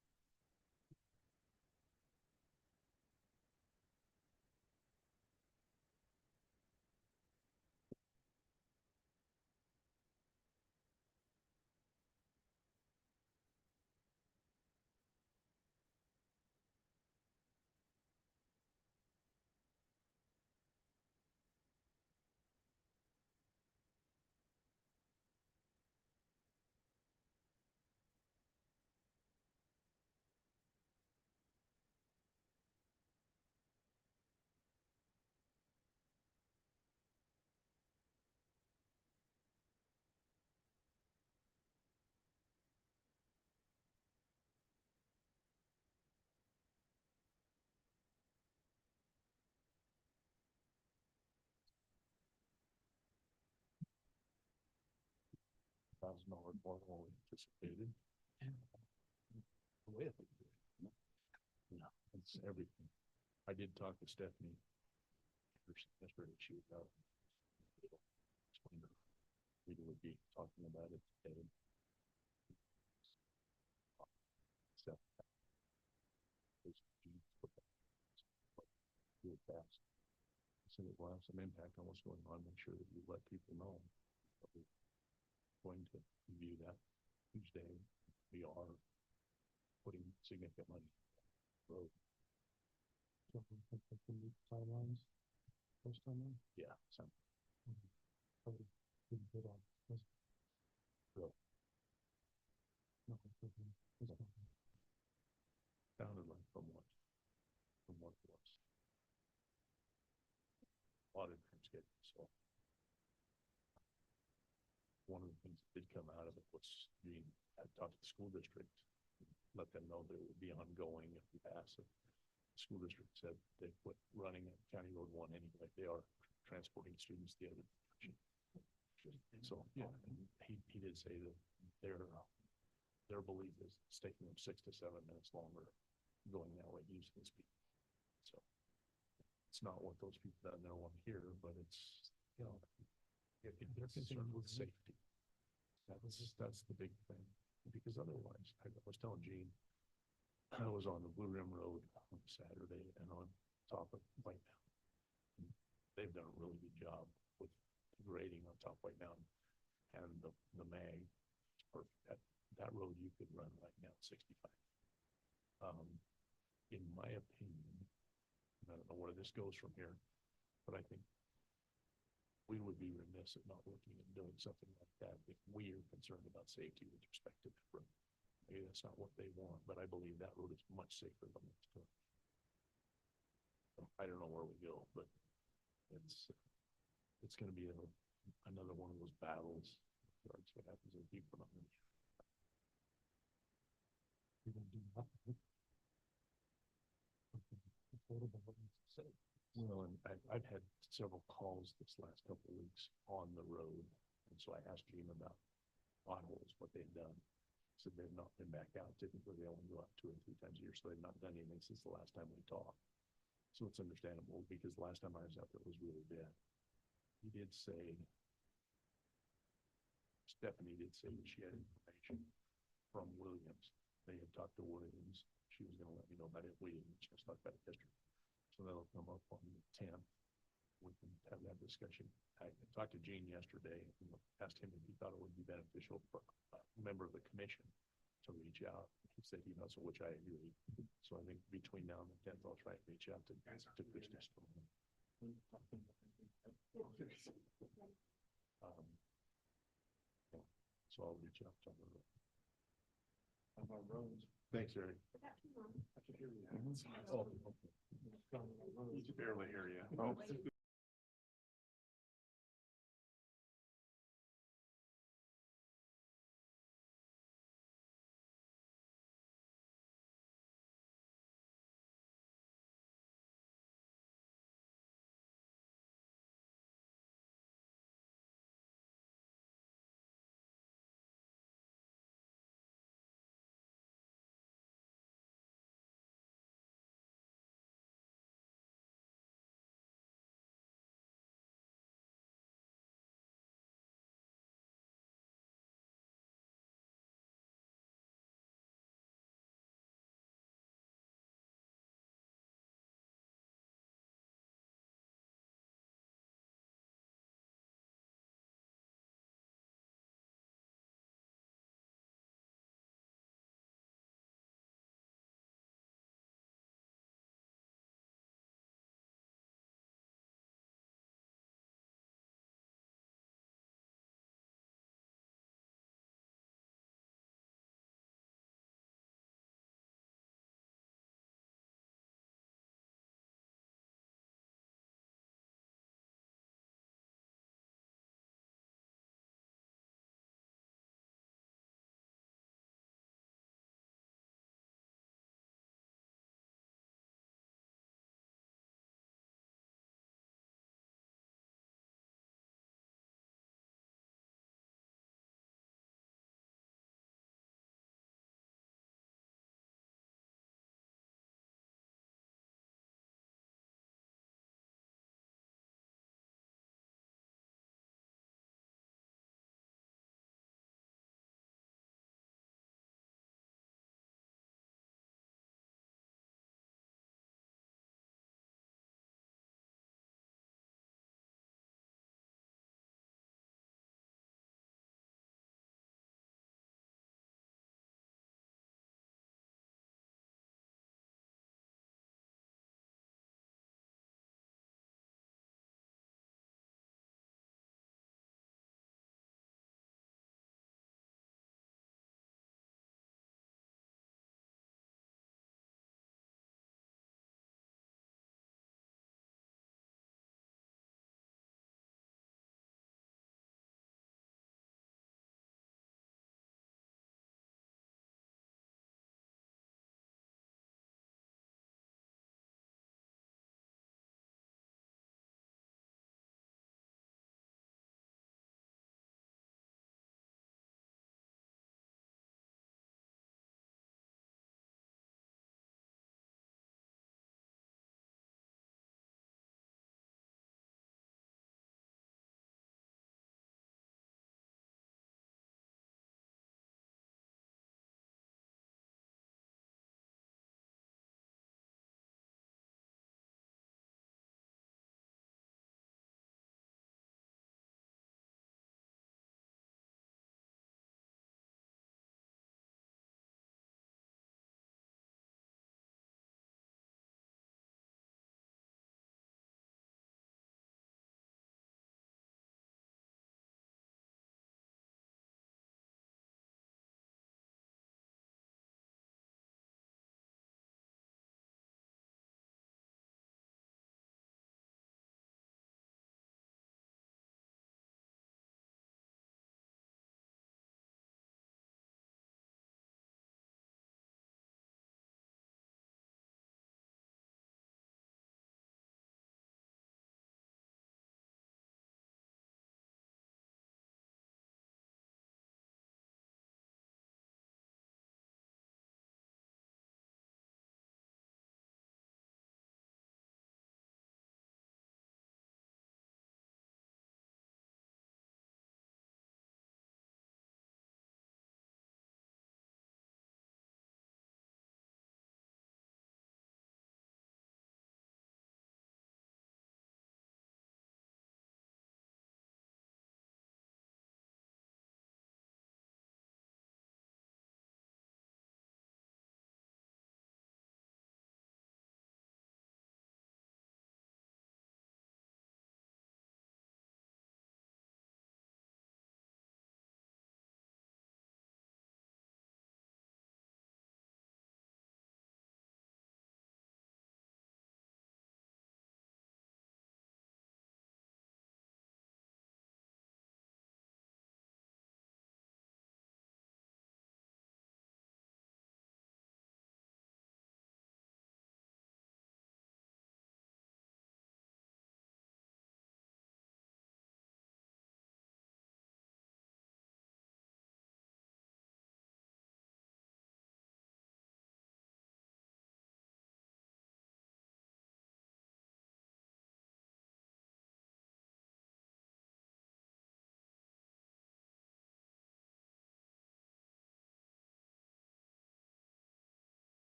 A: $100,000 more than what we anticipated. Yeah, it's everything. I did talk to Stephanie yesterday. She was out. We would be talking about it today. So, real fast. So it will have some impact on what's going on. Make sure that you let people know that we're going to review that Tuesday. We are putting significant money in the road. Timelines. First timeline? Yeah. Some. Sounded like from what it was. A lot of time schedule, so. One of the things that did come out of it was being, I talked to the school district, let them know that it would be ongoing if we pass it. The school district said they quit running at County Road 1 anyway. They are transporting students the other direction. So yeah, he did say that their belief is it's taking them 6 to 7 minutes longer going that way using the speed. So it's not what those people down there want to hear, but it's, you know, if they're concerned with safety, that's the big thing. Because otherwise, I was telling Gene, I was on the Blue Rim Road on Saturday and on top of White Mountain. They've done a really good job with grading on top of White Mountain, and the mag is perfect. That road you could run right now at 65. In my opinion, I don't know where this goes from here, but I think we would be remiss at not looking at doing something like that if we are concerned about safety with respect to that road. Maybe that's not what they want, but I believe that road is much safer than this one. So I don't know where we go, but it's going to be another one of those battles. That's what happens when people don't. Well, and I've had several calls this last couple of weeks on the road, and so I asked Gene about potholes, what they've done. So they've not been back out. Typically, they only go out 2 or 3 times a year, so they've not done anything since the last time we talked. So it's understandable because the last time I was out there, it was really bad. He did say, Stephanie did say that she had information from Williams. They had talked to Williams. She was going to let me know about it. We didn't just talk about it yesterday. So that'll come up on the 10th. We can have that discussion. I talked to Gene yesterday and asked him if he thought it would be beneficial for a member of the commission to reach out. He said he does, which I agree. So I think between now and the 10th, I'll try and reach out to Christie Strong. So I'll reach out to her. Thanks, Eric. Oh, okay. Barely hear you. Oh.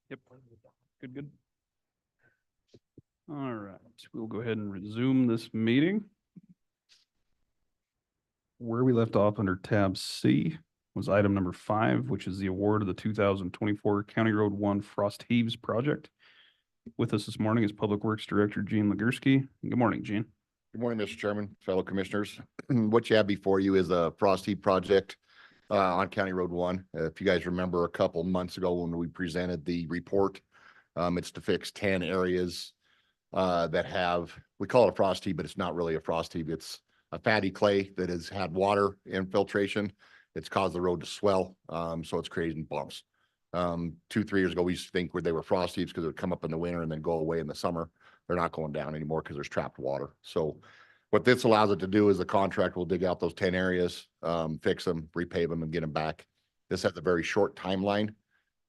C: Yep. Good, good. All right, we'll go ahead and resume this meeting. Where we left off under tab C was item number 5, which is the award of the 2024 County Road 1 Frost Heaves project. With us this morning is Public Works Director Gene Legursky. Good morning, Gene.
H: Good morning, Mr. Chairman, fellow commissioners. What you have before you is a frost heap project on County Road 1. If you guys remember a couple months ago when we presented the report, it's to fix 10 areas that have, we call it a frost heap, but it's not really a frost heap. It's a fatty clay that has had water infiltration. It's caused the road to swell, so it's creating bumps. 2-3 years ago, we used to think where they were frost heaps because it would come up in the winter and then go away in the summer. They're not going down anymore because there's trapped water. So what this allows it to do is the contract will dig out those 10 areas, fix them, repave them and get them back. This has a very short timeline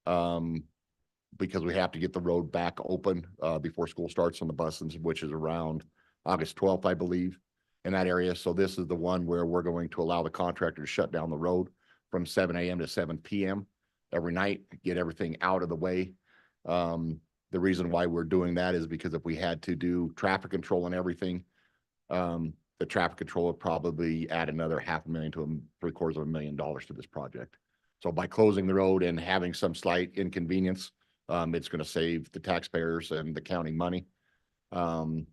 H: because we have to get the road back open before school starts on the buses, which is around August 12th, I believe, in that area. So this is the one where we're going to allow the contractor to shut down the road from 7 a.m. to 7 p.m. every night, get everything out of the way. The reason why we're doing that is because if we had to do traffic control and everything, the traffic control would probably add another $500,000 to $750,000 to this project. So by closing the road and having some slight inconvenience, it's going to save the taxpayers and the county money, all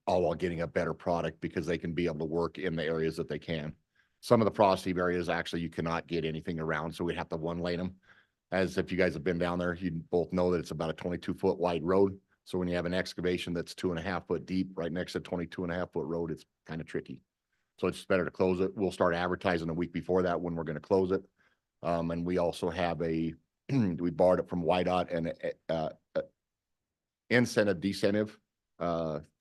H: while getting a better product because they can be able to work in the areas that they can. Some of the frost heap areas, actually, you cannot get anything around, so we'd have to one lane them. As if you guys have been down there, you both know that it's about a 22-foot wide road. So when you have an excavation that's 2.5 foot deep right next to a 22.5 foot road, it's kind of tricky. So it's better to close it. We'll start advertising a week before that when we're going to close it. And we also have we borrowed it from YDOT and incentive decentive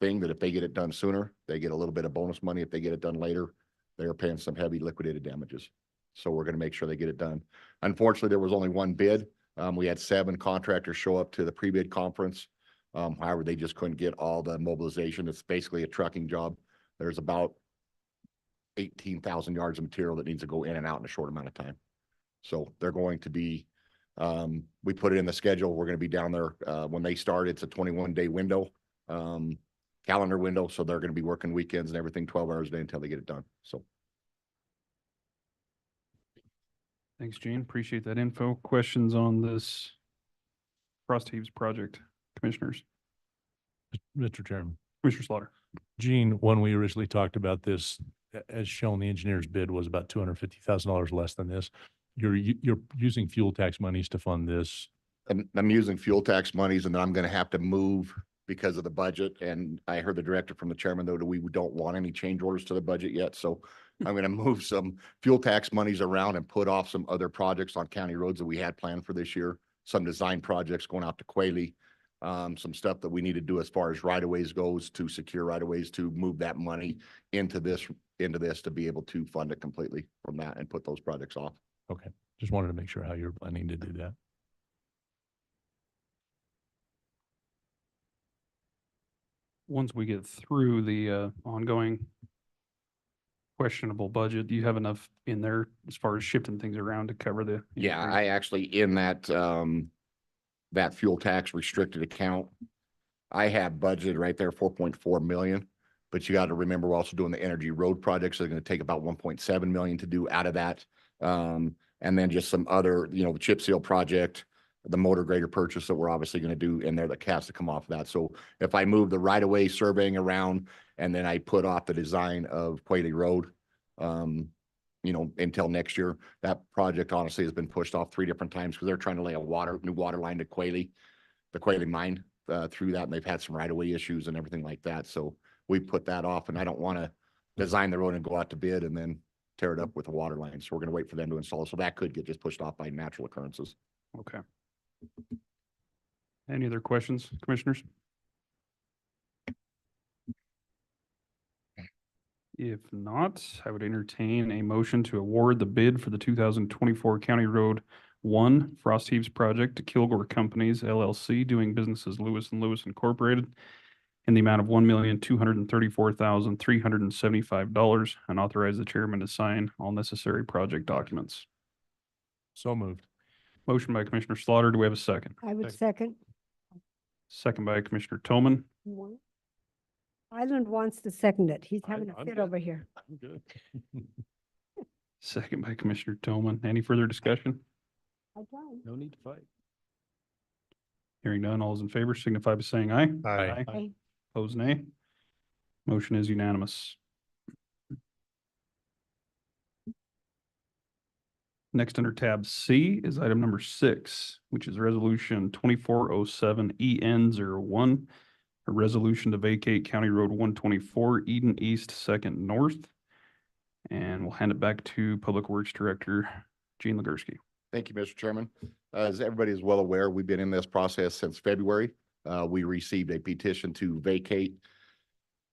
H: thing that if they get it done sooner, they get a little bit of bonus money. If they get it done later, they're paying some heavy liquidated damages. So we're going to make sure they get it done. Unfortunately, there was only one bid. We had 7 contractors show up to the pre-bid conference. However, they just couldn't get all the mobilization. It's basically a trucking job. There's about 18,000 yards of material that needs to go in and out in a short amount of time. So they're going to be, we put it in the schedule. We're going to be down there when they start. It's a 21-day window, calendar window. So they're going to be working weekends and everything 12 hours a day until they get it done. So.
C: Thanks, Gene. Appreciate that info. Questions on this Frost Heaves project, commissioners?
A: Mr. Chairman,
C: Commissioner Slaughter.
A: Gene, when we originally talked about this, as shown, the engineer's bid was about $250,000 less than this. You're using fuel tax monies to fund this.
H: I'm using fuel tax monies and then I'm going to have to move because of the budget. And I heard the director from the chairman, though, that we don't want any change orders to the budget yet. So I'm going to move some fuel tax monies around and put off some other projects on county roads that we had planned for this year. Some design projects going out to Quayle, some stuff that we need to do as far as right-of-ways goes to secure right-of-ways to move that money into this to be able to fund it completely from that and put those projects off.
A: Okay. Just wanted to make sure how you're planning to do that.
C: Once we get through the ongoing questionable budget, do you have enough in there as far as shifting things around to cover the?
H: Yeah,
C: increase?
H: I actually, in that, that fuel tax restricted account, I have budgeted right there 4.4 million. But you got to remember, we're also doing the energy road projects. So they're going to take about 1.7 million to do out of that. And then just some other, the chip seal project, the motor grader purchase that we're obviously going to do in there that has to come off of that. So if I move the right-of-way surveying around and then I put off the design of Quayle Road, until next year, that project honestly has been pushed off 3 different times because they're trying to lay a new water line to Quayle, the Quayle mine through that. And they've had some right-of-way issues and everything like that. So we put that off and I don't want to design the road and go out to bid and then tear it up with a water line. So we're going to wait for them to install. So that could get just pushed off by natural occurrences.
C: Okay. Any other questions, commissioners? If not, I would entertain a motion to award the bid for the 2024 County Road 1 Frost Heaves project to Kilgore Companies LLC, doing business as Lewis and Lewis Incorporated, in the amount of $1,234,375, and authorize the chairman to sign all necessary project documents.
A: So moved.
C: Motion by Commissioner Slaughter. Do we have a second?
D: I would second.
C: Second by Commissioner Toman.
D: Island wants to second it. He's having a
A: I'm
D: fit
A: good.
D: over here.
A: I'm good.
C: Second by Commissioner Toman. Any further discussion?
A: No need to fight.
C: Hearing none, all those in favor signify by saying aye.
F: Aye.
D: Aye.
C: Opposed, nay. Motion is unanimous. Next under tab C is item number 6, which is resolution 2407 EN01, a resolution to vacate County Road 124 Eden East 2nd North. And we'll hand it back to Public Works Director Gene Legursky.
H: Thank you, Mr. Chairman. As everybody is well aware, we've been in this process since February. We received a petition to vacate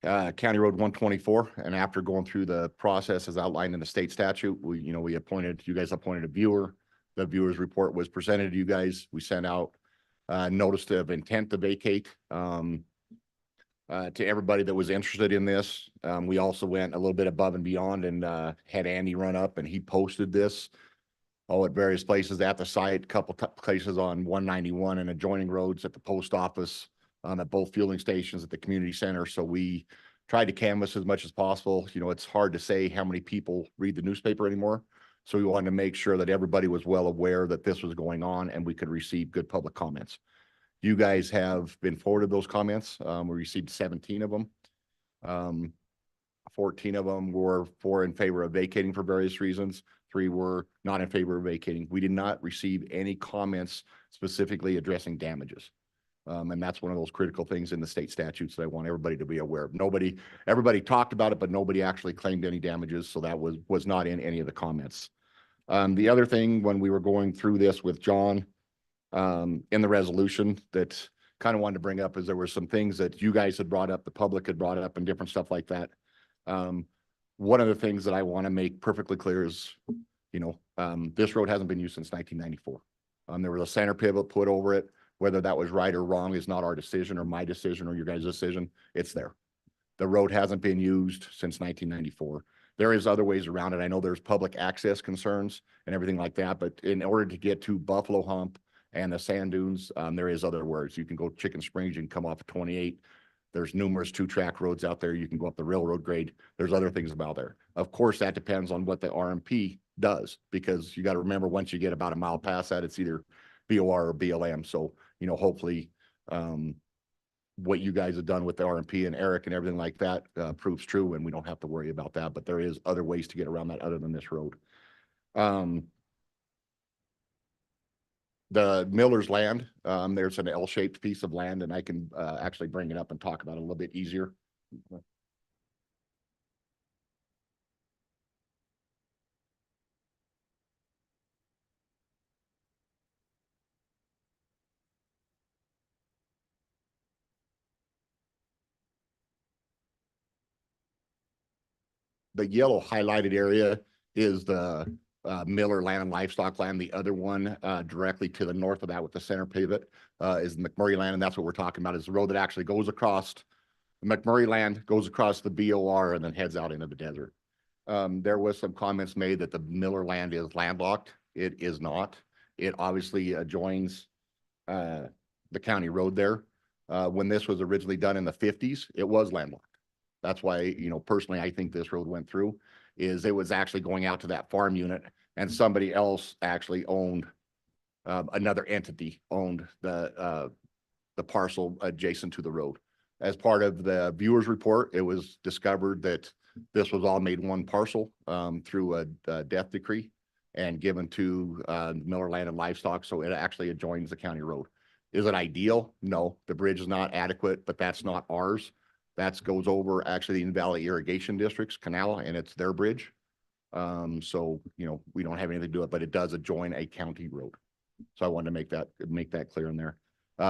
H: County Road 124, and after going through the process as outlined in the state statute, you guys appointed a viewer. The viewer's report was presented to you guys. We sent out notice of intent to vacate to everybody that was interested in this. We also went a little bit above and beyond and had Andy run up, and he posted this at various places at the site, couple places on 191 and adjoining roads, at the post office, at both fueling stations, at the community center. So we tried to canvass as much as possible. It's hard to say how many people read the newspaper anymore. So we wanted to make sure that everybody was well aware that this was going on and we could receive good public comments. You guys have been forwarded those comments. We received 17 of them. 14 of them were in favor of vacating for various reasons. 3 were not in favor of vacating. We did not receive any comments specifically addressing damages. And that's one of those critical things in the state statutes that I want everybody to be aware of. Everybody talked about it, but nobody actually claimed any damages. So that was not in any of the comments. The other thing, when we were going through this with John, in the resolution, that kind of wanted to bring up, is there were some things that you guys had brought up, the public had brought up, and different stuff like that. One of the things that I want to make perfectly clear is, this road hasn't been used since 1994. There was a center pivot put over it. Whether that was right or wrong is not our decision or my decision or your guys' decision. It's there. The road hasn't been used since 1994. There is other ways around it. I know there's public access concerns and everything like that, but in order to get to Buffalo Hump and the sand dunes, there is other words. You can go Chicken Springs, you can come off of 28. There's numerous 2-track roads out there. You can go up the railroad grade. There's other things about there. Of course, that depends on what the RMP does, because you got to remember, once you get about a mile past that, it's either BOR or BLM. So, hopefully, what you guys have done with the RMP and Eric and everything like that proves true, and we don't have to worry about that. But there is other ways to get around that other than this road. The Miller's land, there's an L-shaped piece of land, and I can actually bring it up and talk about it a little bit easier. The yellow highlighted area is the Miller land and livestock land. The other one directly to the north of that with the center pivot is McMurray land. And that's what we're talking about, is the road that actually goes across the McMurray land, goes across the BOR, and then heads out into the desert. There was some comments made that the Miller land is landlocked. It is not. It obviously adjoins the county road there. When this was originally done in the 50s, it was landlocked. That's why, personally, I think this road went through, is it was actually going out to that farm unit, and somebody else actually owned, another entity owned the parcel adjacent to the road. As part of the viewer's report, it was discovered that this was all made one parcel through a death decree and given to Miller Land and Livestock. So it actually adjoins the county road. Is it ideal? No, the bridge is not adequate, but that's not ours. That goes over actually the In-Valley Irrigation District's canal, and it's their bridge. So, we don't have anything to do it, but it does adjoin a county road. So I wanted to make that clear in there.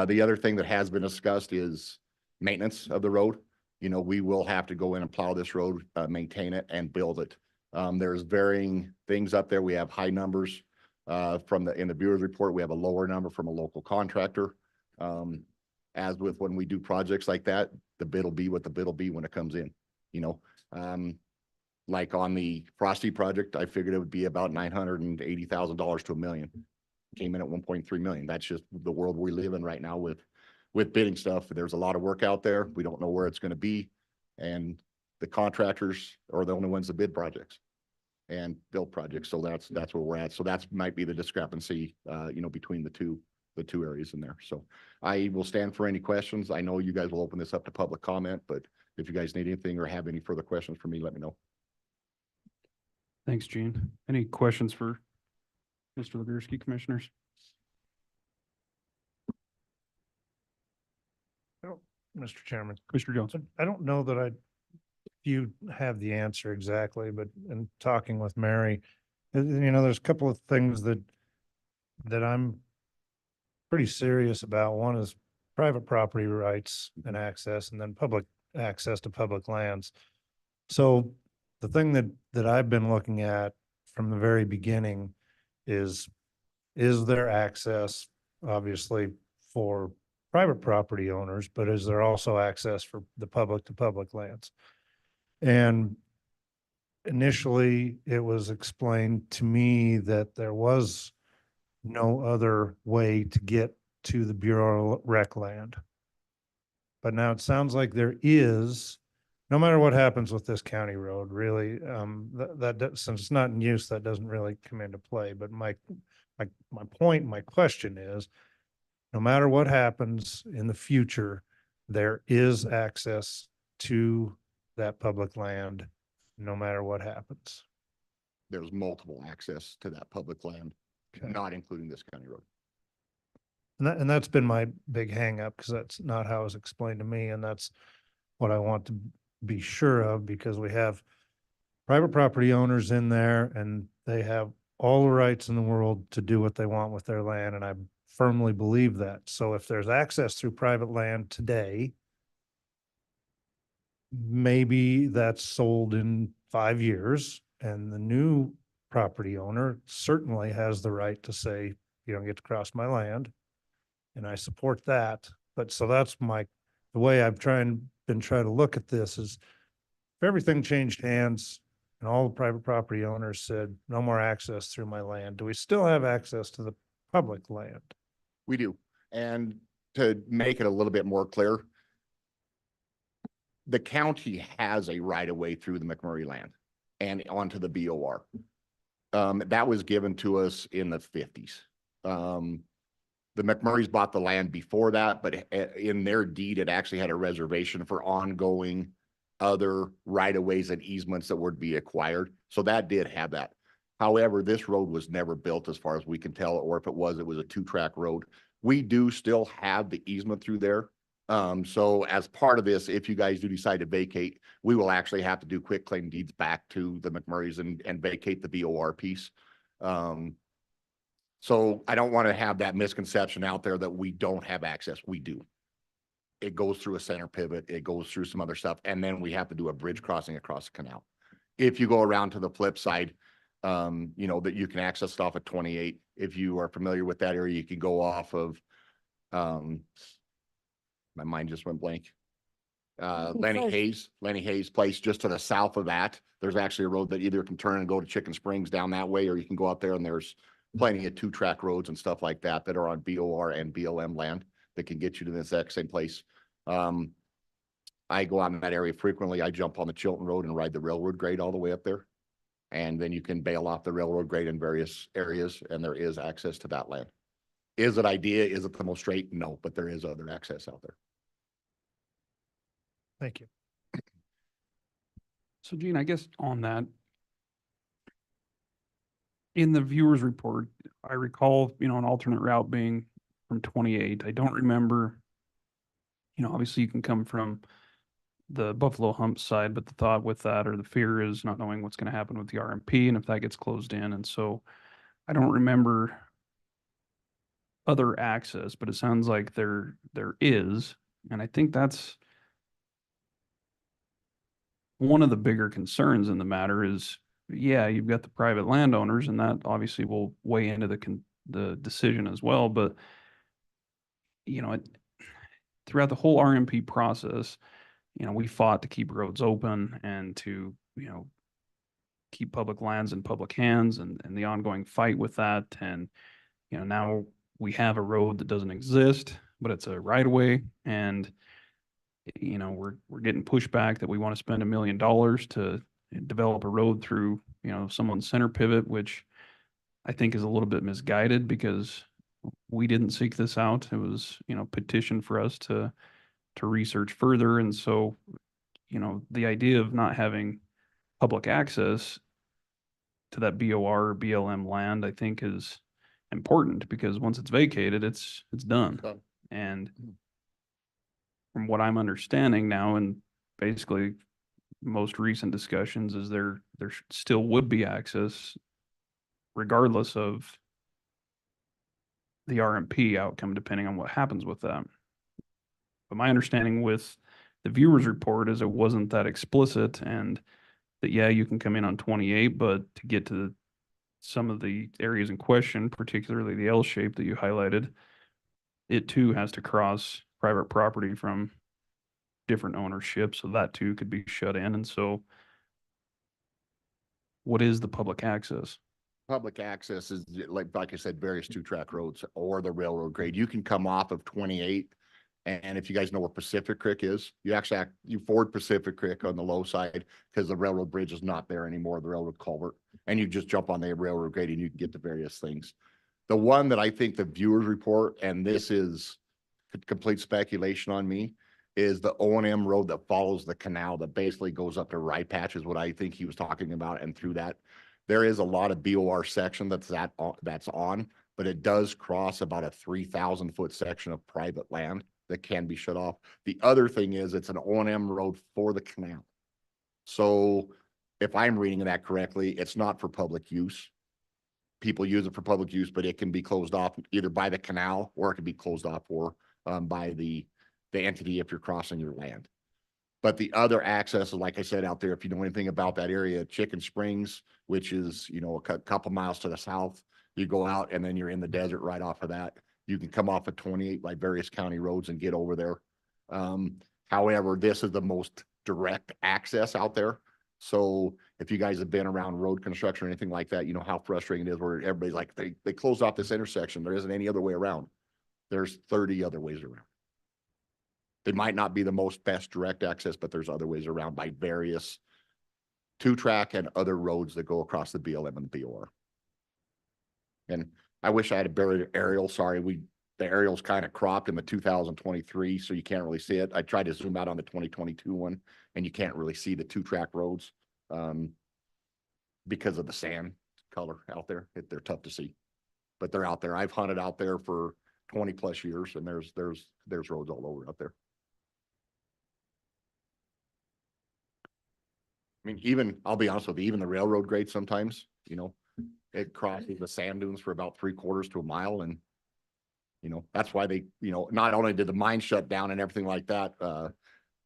H: The other thing that has been discussed is maintenance of the road. We will have to go in and plow this road, maintain it, and build it. There's varying things up there. We have high numbers in the viewer's report. We have a lower number from a local contractor. As with when we do projects like that, the bid will be what the bid will be when it comes in. Like on the Frosty project, I figured it would be about $980,000 to $1 million. came in at 1.3 million. That's just the world we live in right now with bidding stuff. There's a lot of work out there. We don't know where it's going to be. And the contractors are the only ones that bid projects and build projects. So that's where we're at. So that's might be the discrepancy, between the two areas in there. So I will stand for any questions. I know you guys will open this up to public comment, but if you guys need anything or have any further questions for me, let me know.
C: Thanks, Gene. Any questions for Mr. Legursky, commissioners?
F: Mr. Chairman,
C: Commissioner Jones?
F: I don't know that you have the answer exactly, but in talking with Mary, there's a couple of things that I'm pretty serious about. One is private property rights and access, and then public access to public lands. So the thing that I've been looking at from the very beginning is there access, obviously, for private property owners, but is there also access for the public to public lands? And initially, it was explained to me that there was no other way to get to the Bureau of Rec land. But now it sounds like there is, no matter what happens with this county road, really, since it's not in use, that doesn't really come into play. But my point, my question is, no matter what happens in the future, there is access to that public land, no matter what happens.
H: There's multiple access to that public land,
F: Okay.
H: not including this county road.
F: And that's been my big hang up, because that's not how it was explained to me. And that's what I want to be sure of, because we have private property owners in there and they have all the rights in the world to do what they want with their land. And I firmly believe that. So if there's access through private land today, maybe that's sold in 5 years, and the new property owner certainly has the right to say, you don't get to cross my land. And I support that. But so that's the way I've been trying to look at this is, if everything changed hands and all the private property owners said, no more access through my land, do we still have access to the public land?
H: We do. And to make it a little bit more clear, the county has a right of way through the McMurray land and onto the BOR. That was given to us in the 50s. The McMurrays bought the land before that, but in their deed, it actually had a reservation for ongoing other right of ways and easements that would be acquired. So that did have that. However, this road was never built as far as we can tell, or if it was a 2-track road. We do still have the easement through there. So as part of this, if you guys do decide to vacate, we will actually have to do quick claim deeds back to the McMurrays and vacate the BOR piece. So I don't want to have that misconception out there that we don't have access. We do. It goes through a center pivot. It goes through some other stuff. And then we have to do a bridge crossing across the canal. If you go around to the flip side, that you can access it off of 28. If you are familiar with that area, you can go off of, my mind just went blank. Lenny Hayes place, just to the south of that. There's actually a road that either can turn and go to Chicken Springs down that way, or you can go out there and there's plenty of 2-track roads and stuff like that that are on BOR and BLM land that can get you to the exact same place. I go out in that area frequently. I jump on the Chilton Road and ride the railroad grade all the way up there. And then you can bail off the railroad grade in various areas, and there is access to that land. Is it ideal? Is it the most straight? No, but there is other access out there.
F: Thank you.
C: So Gene, I guess on that, in the viewer's report, I recall, an alternate route being from 28. I don't remember, obviously you can come from the Buffalo Hump side, but the thought with that, or the fear, is not knowing what's going to happen with the RMP and if that gets closed in. And so I don't remember other access, but it sounds like there is. And I think that's one of the bigger concerns in the matter is, yeah, you've got the private landowners, and that obviously will weigh into the decision as well. But, throughout the whole RMP process, we fought to keep roads open and to, keep public lands in public hands, and the ongoing fight with that. And, now we have a road that doesn't exist, but it's a right of way, and we're getting pushback that we want to spend $1 million to develop a road through, someone's center pivot, which I think is a little bit misguided because we didn't seek this out. It was, petitioned for us to research further. And so, the idea of not having public access to that BOR or BLM land, I think is important because once it's vacated, it's done.
H: Done.
C: And from what I'm understanding now, and basically most recent discussions, is there still would be access regardless of the RMP outcome, depending on what happens with that. But my understanding with the viewers report is it wasn't that explicit, and that, yeah, you can come in on 28, but to get to some of the areas in question, particularly the L shape that you highlighted, it too has to cross private property from different ownership, so that too could be shut in. And so what is the public access?
H: Public access is like I said, various two-track roads or the railroad grade. You can come off of 28. And if you guys know where Pacific Creek is, you ford Pacific Creek on the low side because the railroad bridge is not there anymore, the railroad culvert. And you just jump on the railroad grade and you can get to various things. The one that I think the viewers report, and this is complete speculation on me, is the O&M road that follows the canal that basically goes up to Rye Patch is what I think he was talking about. And through that, there is a lot of BOR section that's on, but it does cross about a 3,000 foot section of private land that can be shut off. The other thing is it's an O&M road for the canal. So if I'm reading that correctly, it's not for public use. People use it for public use, but it can be closed off either by the canal or it can be closed off for by the entity if you're crossing your land. But the other access is, like I said, out there, if you know anything about that area, Chicken Springs, which is, a couple miles to the south, you go out and then you're in the desert right off of that. You can come off of 28 by various county roads and get over there. However, this is the most direct access out there. So if you guys have been around road construction or anything like that, you know how frustrating it is where everybody's like, they closed off this intersection. There isn't any other way around. There's 30 other ways around. They might not be the most best direct access, but there's other ways around by various two-track and other roads that go across the BLM and the BOR. And I wish I had a better aerial. Sorry, the aerial's kind of cropped in the 2023, so you can't really see it. I tried to zoom out on the 2022 one, and you can't really see the two-track roads because of the sand color out there. They're tough to see, but they're out there. I've hunted out there for 20 plus years, and there's roads all over out there. I mean, even, I'll be honest with you, even the railroad grade sometimes, it crosses the sand dunes for about 3/4 to a mile. And, that's why they, not only did the mine shut down and everything like that,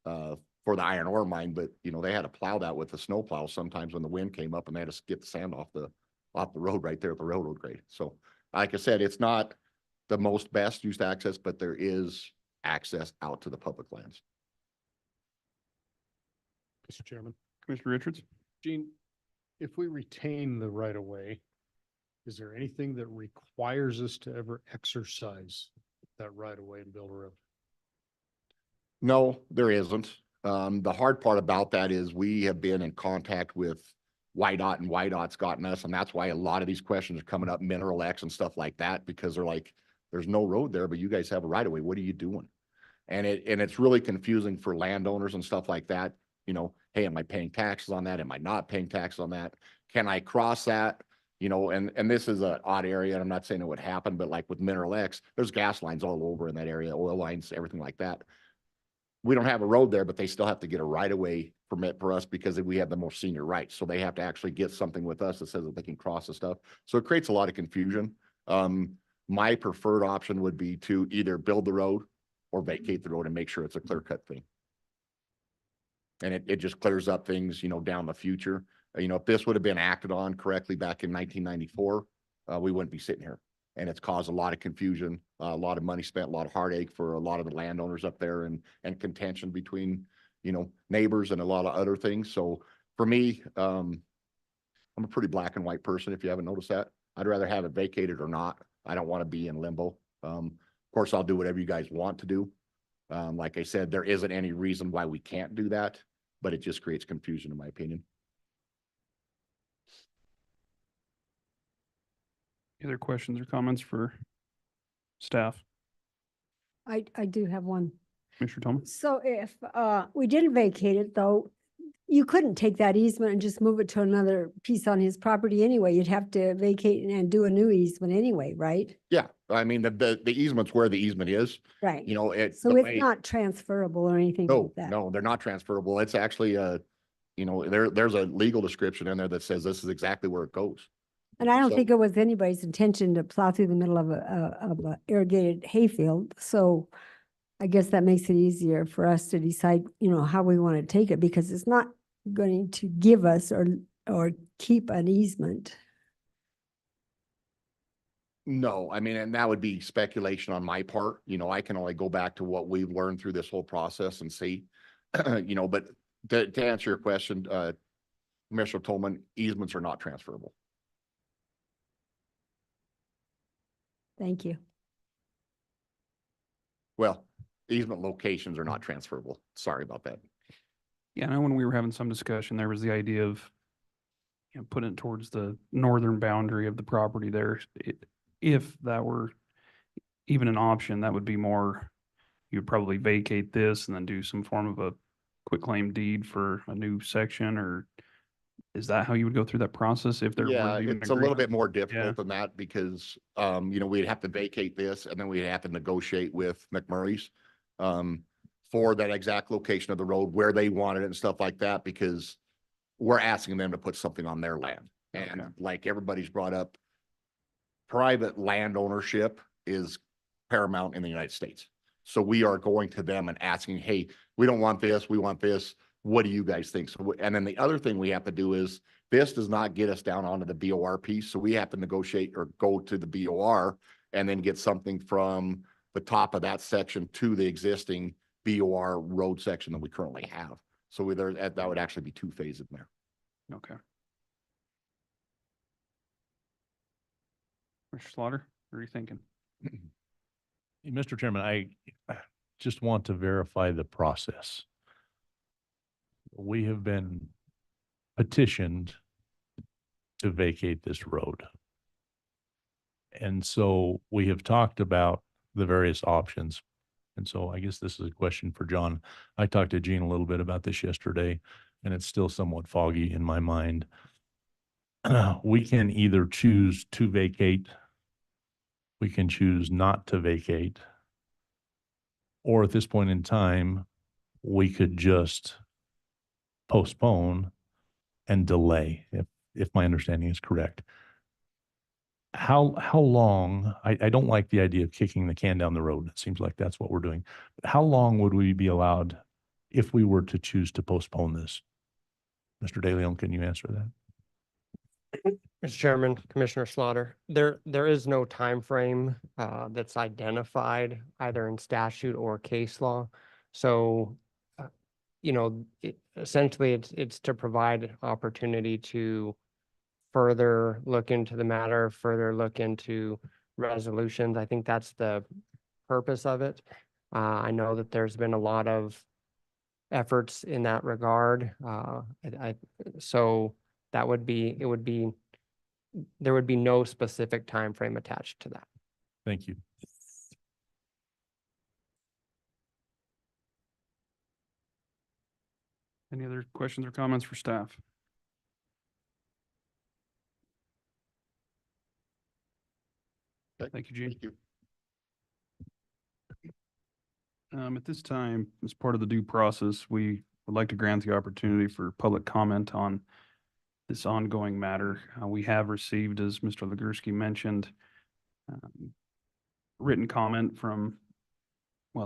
H: for the iron ore mine, but, they had to plow that with the snow plow sometimes when the wind came up and they had to get the sand off the road right there at the railroad grade. So like I said, it's not the most best used access, but there is access out to the public lands.
B: Mr. Chairman.
C: Commissioner Richards?
B: Gene, if we retain the right of way, is there anything that requires us to ever exercise that right of way and build a road?
H: No, there isn't. The hard part about that is we have been in contact with YDOT, and YDOT's gotten us, and that's why a lot of these questions are coming up, Mineral X and stuff like that, because they're like, there's no road there, but you guys have a right of way. What are you doing? And it's really confusing for landowners and stuff like that. Hey, am I paying taxes on that? Am I not paying taxes on that? Can I cross that? And this is an odd area, and I'm not saying it would happen, but like with Mineral X, there's gas lines all over in that area, oil lines, everything like that. We don't have a road there, but they still have to get a right-of-way permit for us because we have the most senior rights. So they have to actually get something with us that says that they can cross the stuff. So it creates a lot of confusion. My preferred option would be to either build the road or vacate the road and make sure it's a clear-cut thing. And it just clears up things, down the future. If this would have been acted on correctly back in 1994, we wouldn't be sitting here. And it's caused a lot of confusion, a lot of money spent, a lot of heartache for a lot of the landowners up there, and contention between, neighbors and a lot of other things. So for me, I'm a pretty black and white person, if you haven't noticed that. I'd rather have it vacated or not. I don't want to be in limbo. Of course, I'll do whatever you guys want to do. Like I said, there isn't any reason why we can't do that, but it just creates confusion in my opinion.
C: Any other questions or comments for staff?
D: I do have one.
C: Commissioner Thomas?
D: So if we didn't vacate it though, you couldn't take that easement and just move it to another piece on his property anyway. You'd have to vacate and do a new easement anyway, right?
H: Yeah, I mean, the easement's where the easement is,
D: Right.
H: you know, it's.
D: So
H: the
D: it's
H: way-
D: not transferable or anything
H: No,
D: like that.
H: no, they're not transferable. It's actually you know, there's a legal description in there that says this is exactly where it goes.
D: And I don't
H: So-
D: think it was anybody's intention to plow through the middle of a irrigated hayfield. So I guess that makes it easier for us to decide, you know, how we want to take it because it's not going to give us or keep an easement.
H: No, I mean, and that would be speculation on my part. You know, I can only go back to what we've learned through this whole process and see, you know, but to answer your question, Commissioner Tolman, easements are not transferable.
D: Thank you.
H: Well, easement locations are not transferable. Sorry about that.
C: Yeah, I know when we were having some discussion, there was the idea of, you know, putting it towards the northern boundary of the property there. If that were even an option, that would be more, you'd probably vacate this and then do some form of a quitclaim deed for a new section, or is that how you would go through that process if there
H: Yeah,
C: were even
H: it's a little bit
C: agreement?
H: more
C: Yeah.
H: difficult than that because, you know, we'd have to vacate this and then we'd have to negotiate with McMurray's for that exact location of the road where they wanted it and stuff like that, because we're asking them to put something on their land. And
C: Okay.
H: like everybody's brought up, private land ownership is paramount in the United States. So we are going to them and asking, hey, we don't want this, we want this. What do you guys think? So, and then the other thing we have to do is, this does not get us down onto the BOR piece. So we have to negotiate or go to the BOR and then get something from the top of that section to the existing BOR road section that we currently have. So that would actually be two phases in there.
C: Okay. Mr. Slaughter, what are you thinking?
A: Mr. Chairman, I just want to verify the process. We have been petitioned to vacate this road. And so we have talked about the various options. And so I guess this is a question for John. I talked to Gene a little bit about this yesterday, and it's still somewhat foggy in my mind. We can either choose to vacate, we can choose not to vacate, or at this point in time, we could just postpone and delay, if my understanding is correct. How long, I don't like the idea of kicking the can down the road. It seems like that's what we're doing. But how long would we be allowed if we were to choose to postpone this? Mr. De Leon, can you answer that?
I: Mr. Chairman, Commissioner Slaughter, there is no time frame that's identified either in statute or case law. So, you know, essentially it's to provide opportunity to further look into the matter, further look into resolutions. I think that's the purpose of it. I know that there's been a lot of efforts in that regard. So that would be, there would be no specific time frame attached to that.
A: Thank you.
C: Any other questions or comments for staff?
H: Okay.
C: Thank you, Gene.
H: Thank you.
C: At this time, as part of the due process, we would like to grant the opportunity for public comment on this ongoing matter. We have received, as Mr. Legursky mentioned, written comment from,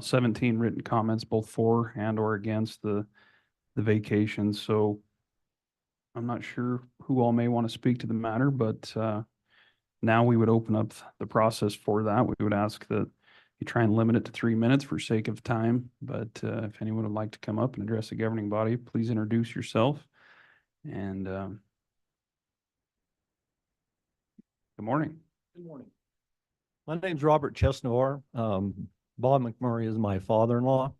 C: 17 written comments, both for and or against the vacation. So I'm not sure who all may want to speak to the matter, but now we would open up the process for that. We would ask that you try and limit it to 3 minutes for sake of time. But if anyone would like to come up and address the governing body, please introduce yourself. And good morning.
J: Good morning. My name's Robert Chesnor. Bob McMurray is my father-in-law.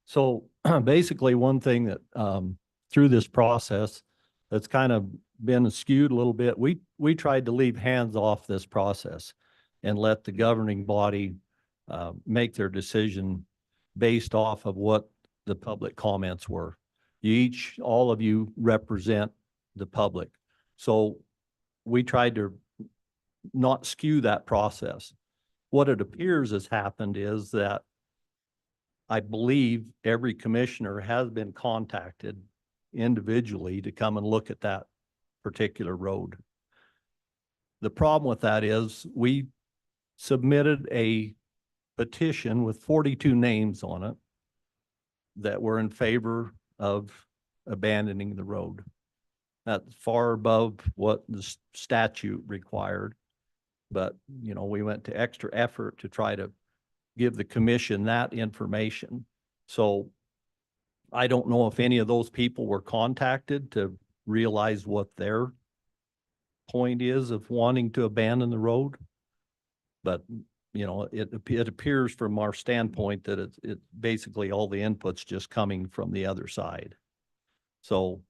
J: So basically, one thing that through this process that's kind of been skewed a little bit, we tried to leave hands off this process and let the governing body make their decision based off of what the public comments were. All of you represent the public. So we tried to not skew that process. What it appears has happened is that I believe every commissioner has been contacted individually to come and look at that particular road. The problem with that is we submitted a petition with 42 names on it that were in favor of abandoning the road. That's far above what the statute required. But, you know, we went to extra effort to try to give the commission that information. So I don't know if any of those people were contacted to realize what their point is of wanting to abandon the road. But, you know, it appears from our standpoint that it basically all the inputs just coming from the other side. So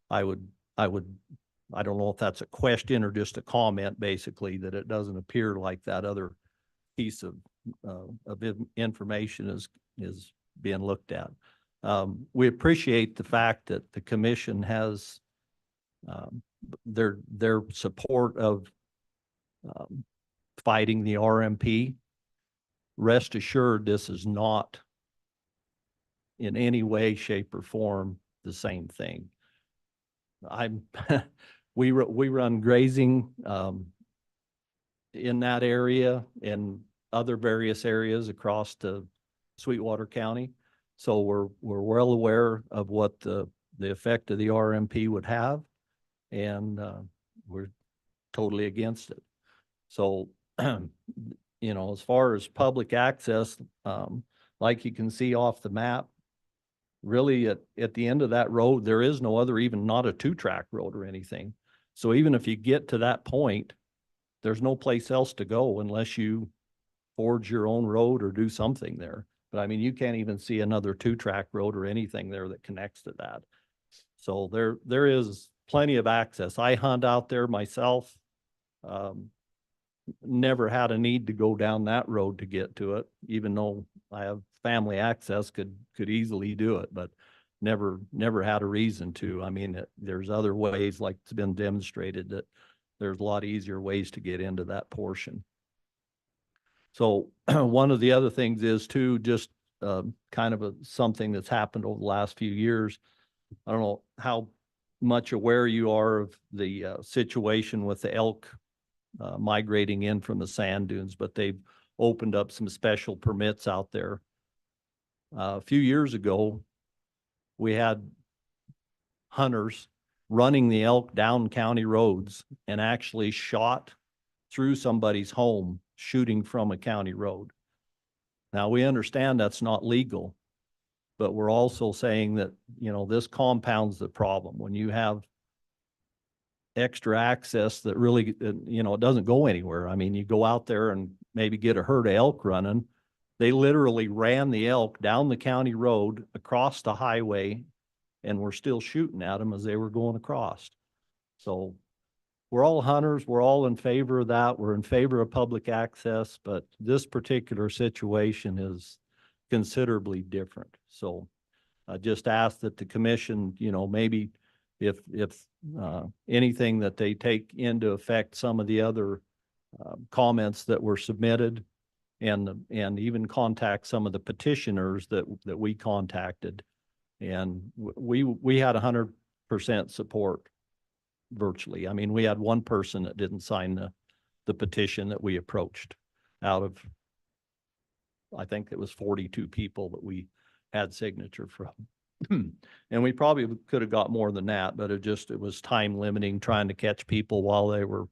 J: I don't know if that's a question or just a comment, basically, that it doesn't appear like that other piece of information is being looked at. We appreciate the fact that the commission has their support of fighting the RMP. Rest assured, this is not in any way, shape, or form the same thing. We run grazing in that area and other various areas across the Sweetwater County. So we're well aware of what the effect of the RMP would have, and we're totally against it. So, you know, as far as public access, like you can see off the map, really at the end of that road, there is no other, even not a 2-track road or anything. So even if you get to that point, there's no place else to go unless you forge your own road or do something there. But I mean, you can't even see another 2-track road or anything there that connects to that. So there is plenty of access. I hunt out there myself. Never had a need to go down that road to get to it, even though I have family access, could easily do it, but never had a reason to. I mean, there's other ways, like it's been demonstrated, that there's a lot easier ways to get into that portion. So one of the other things is too, just kind of something that's happened over the last few years. I don't know how much aware you are of the situation with the elk migrating in from the sand dunes, but they've opened up some special permits out there. A few years ago, we had hunters running the elk down county roads and actually shot through somebody's home, shooting from a county road. Now, we understand that's not legal, but we're also saying that, you know, this compounds the problem. When you have extra access that really, you know, it doesn't go anywhere. I mean, you go out there and maybe get a herd of elk running. They literally ran the elk down the county road across the highway and were still shooting at them as they were going across. So we're all hunters. We're all in favor of that. We're in favor of public access, but this particular situation is considerably different. So I just ask that the commission, you know, maybe if anything, that they take into effect some of the other comments that were submitted, and even contact some of the petitioners that we contacted. And we had 100% support virtually. I mean, we had one person that didn't sign the petition that we approached out of, I think it was 42 people that we had signature from. And we probably could have got more than that, but it was time limiting, trying to catch people while they were,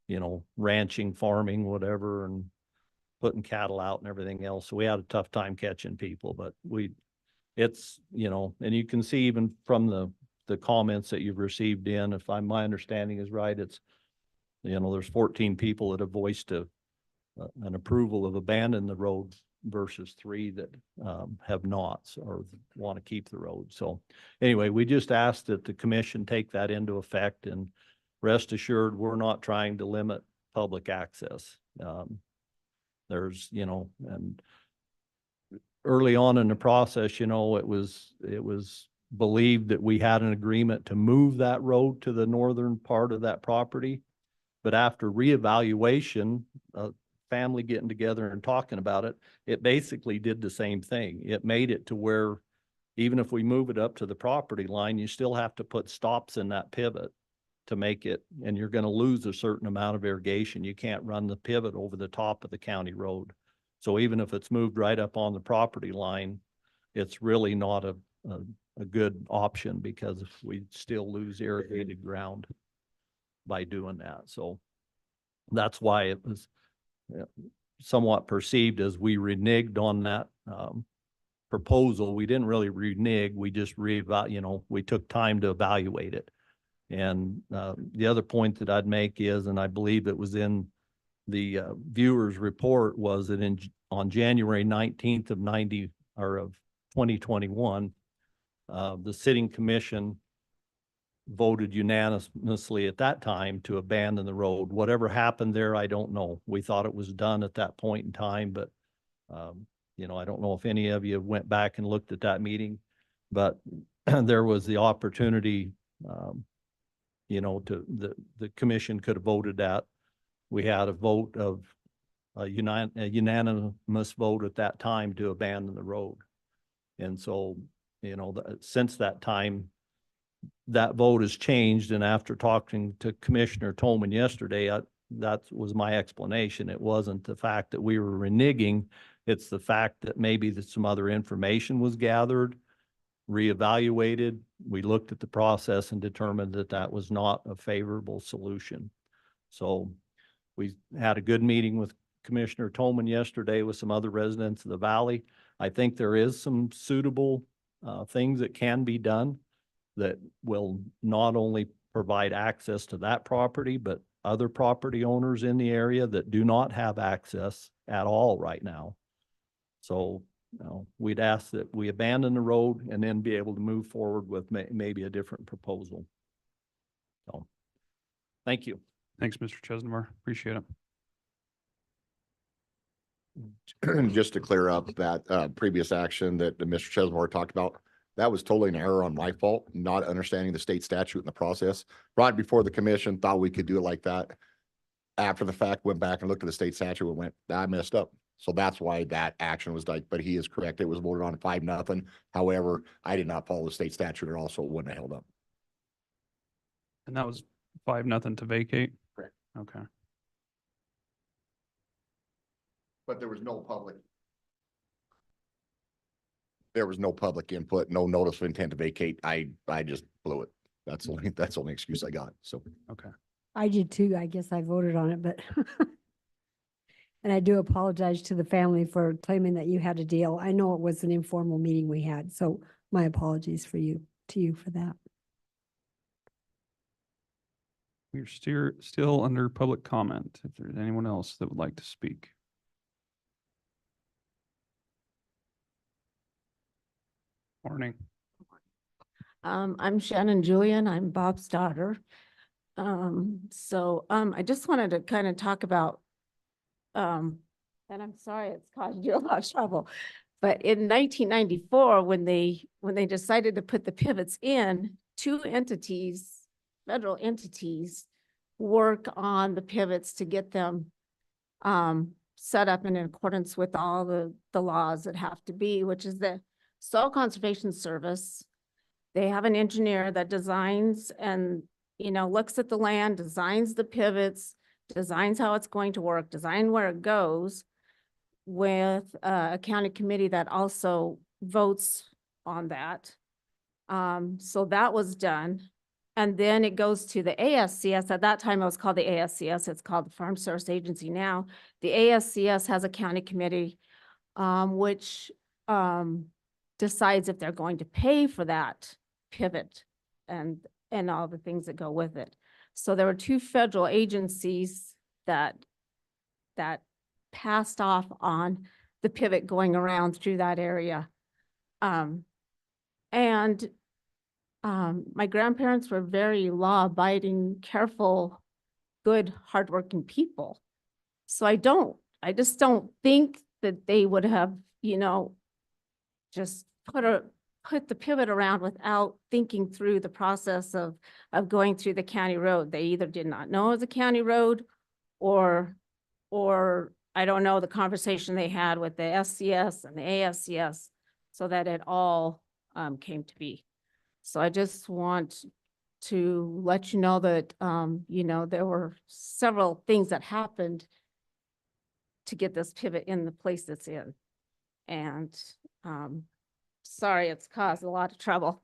J: you know, ranching, farming, whatever, and putting cattle out and everything else. So we had a tough time catching people, but it's, you know, and you can see even from the comments that you've received in, if my understanding is right, it's, you know, there's 14 people that have voiced an approval of abandon the road versus 3 that have not or want to keep the road. So anyway, we just asked that the commission take that into effect, and rest assured, we're not trying to limit public access. There's, and early on in the process, it was believed that we had an agreement to move that road to the northern part of that property. But after reevaluation, family getting together and talking about it, it basically did the same thing. It made it to where even if we move it up to the property line, you still have to put stops in that pivot to make it, and you're going to lose a certain amount of irrigation. You can't run the pivot over the top of the county road. So even if it's moved right up on the property line, it's really not a good option because we still lose irrigated ground by doing that. So that's why it was somewhat perceived as we reneged on that proposal. We didn't really renege. We just we took time to evaluate it. And the other point that I'd make is, and I believe it was in the viewer's report, was that on January 19th of 2021, the sitting commission voted unanimously at that time to abandon the road. Whatever happened there, I don't know. We thought it was done at that point in time, but I don't know if any of you went back and looked at that meeting, but there was the opportunity, the commission could have voted that. We had a vote of a unanimous vote at that time to abandon the road. And so, since that time, that vote has changed. And after talking to Commissioner Tolman yesterday, that was my explanation. It wasn't the fact that we were reneging. It's the fact that maybe that some other information was gathered, reevaluated. We looked at the process and determined that that was not a favorable solution. So we had a good meeting with Commissioner Tolman yesterday with some other residents of the valley. I think there is some suitable things that can be done that will not only provide access to that property, but other property owners in the area that do not have access at all right now. So, we'd ask that we abandon the road and then be able to move forward with maybe a different proposal. So, thank you.
C: Thanks, Mr. Chesnamar. Appreciate it.
H: Just to clear up that previous action that Mr. Chesmore talked about, that was totally an error on my fault, not understanding the state statute in the process. Right before the commission, thought we could do it like that. After the fact, went back and looked at the state statute and went, I messed up. So that's why that action was like, but he is correct. It was voted on 5-0. However, I did not follow the state statute at all, so it wouldn't have held up.
C: And that was 5-0 to vacate?
H: Correct.
C: Okay.
H: But there was no public input, no notice of intent to vacate. I just blew it. That's the only excuse I got. So,
C: okay.
D: I did too. I guess I voted on it, but and I do apologize to the family for claiming that you had a deal. I know it was an informal meeting we had, so my apologies to you for that.
C: We're still under public comment. If there's anyone else that would like to speak. Morning.
K: I'm Shannon Julian. I'm Bob's daughter. I just wanted to kind of talk about, and I'm sorry it's caused you a lot of trouble, but in 1994, when they decided to put the pivots in, 2 entities, federal entities, work on the pivots to get them set up in accordance with all the laws that have to be, which is the Soil Conservation Service. They have an engineer that designs and, looks at the land, designs the pivots, designs how it's going to work, design where it goes, with a county committee that also votes on that. So that was done. And then it goes to the ASCS. At that time, it was called the ASCS. It's called the Farm Source Agency now. The ASCS has a county committee, which decides if they're going to pay for that pivot and all the things that go with it. So there were 2 federal agencies that passed off on the pivot going around through that area. And my grandparents were very law-abiding, careful, good, hardworking people. So I just don't think that they would have, just put the pivot around without thinking through the process of going through the county road. They either did not know it was a county road or I don't know, the conversation they had with the SCS and the ASCS so that it all came to be. So I just want to let you know that, there were several things that happened to get this pivot in the place it's in. And sorry, it's caused a lot of trouble.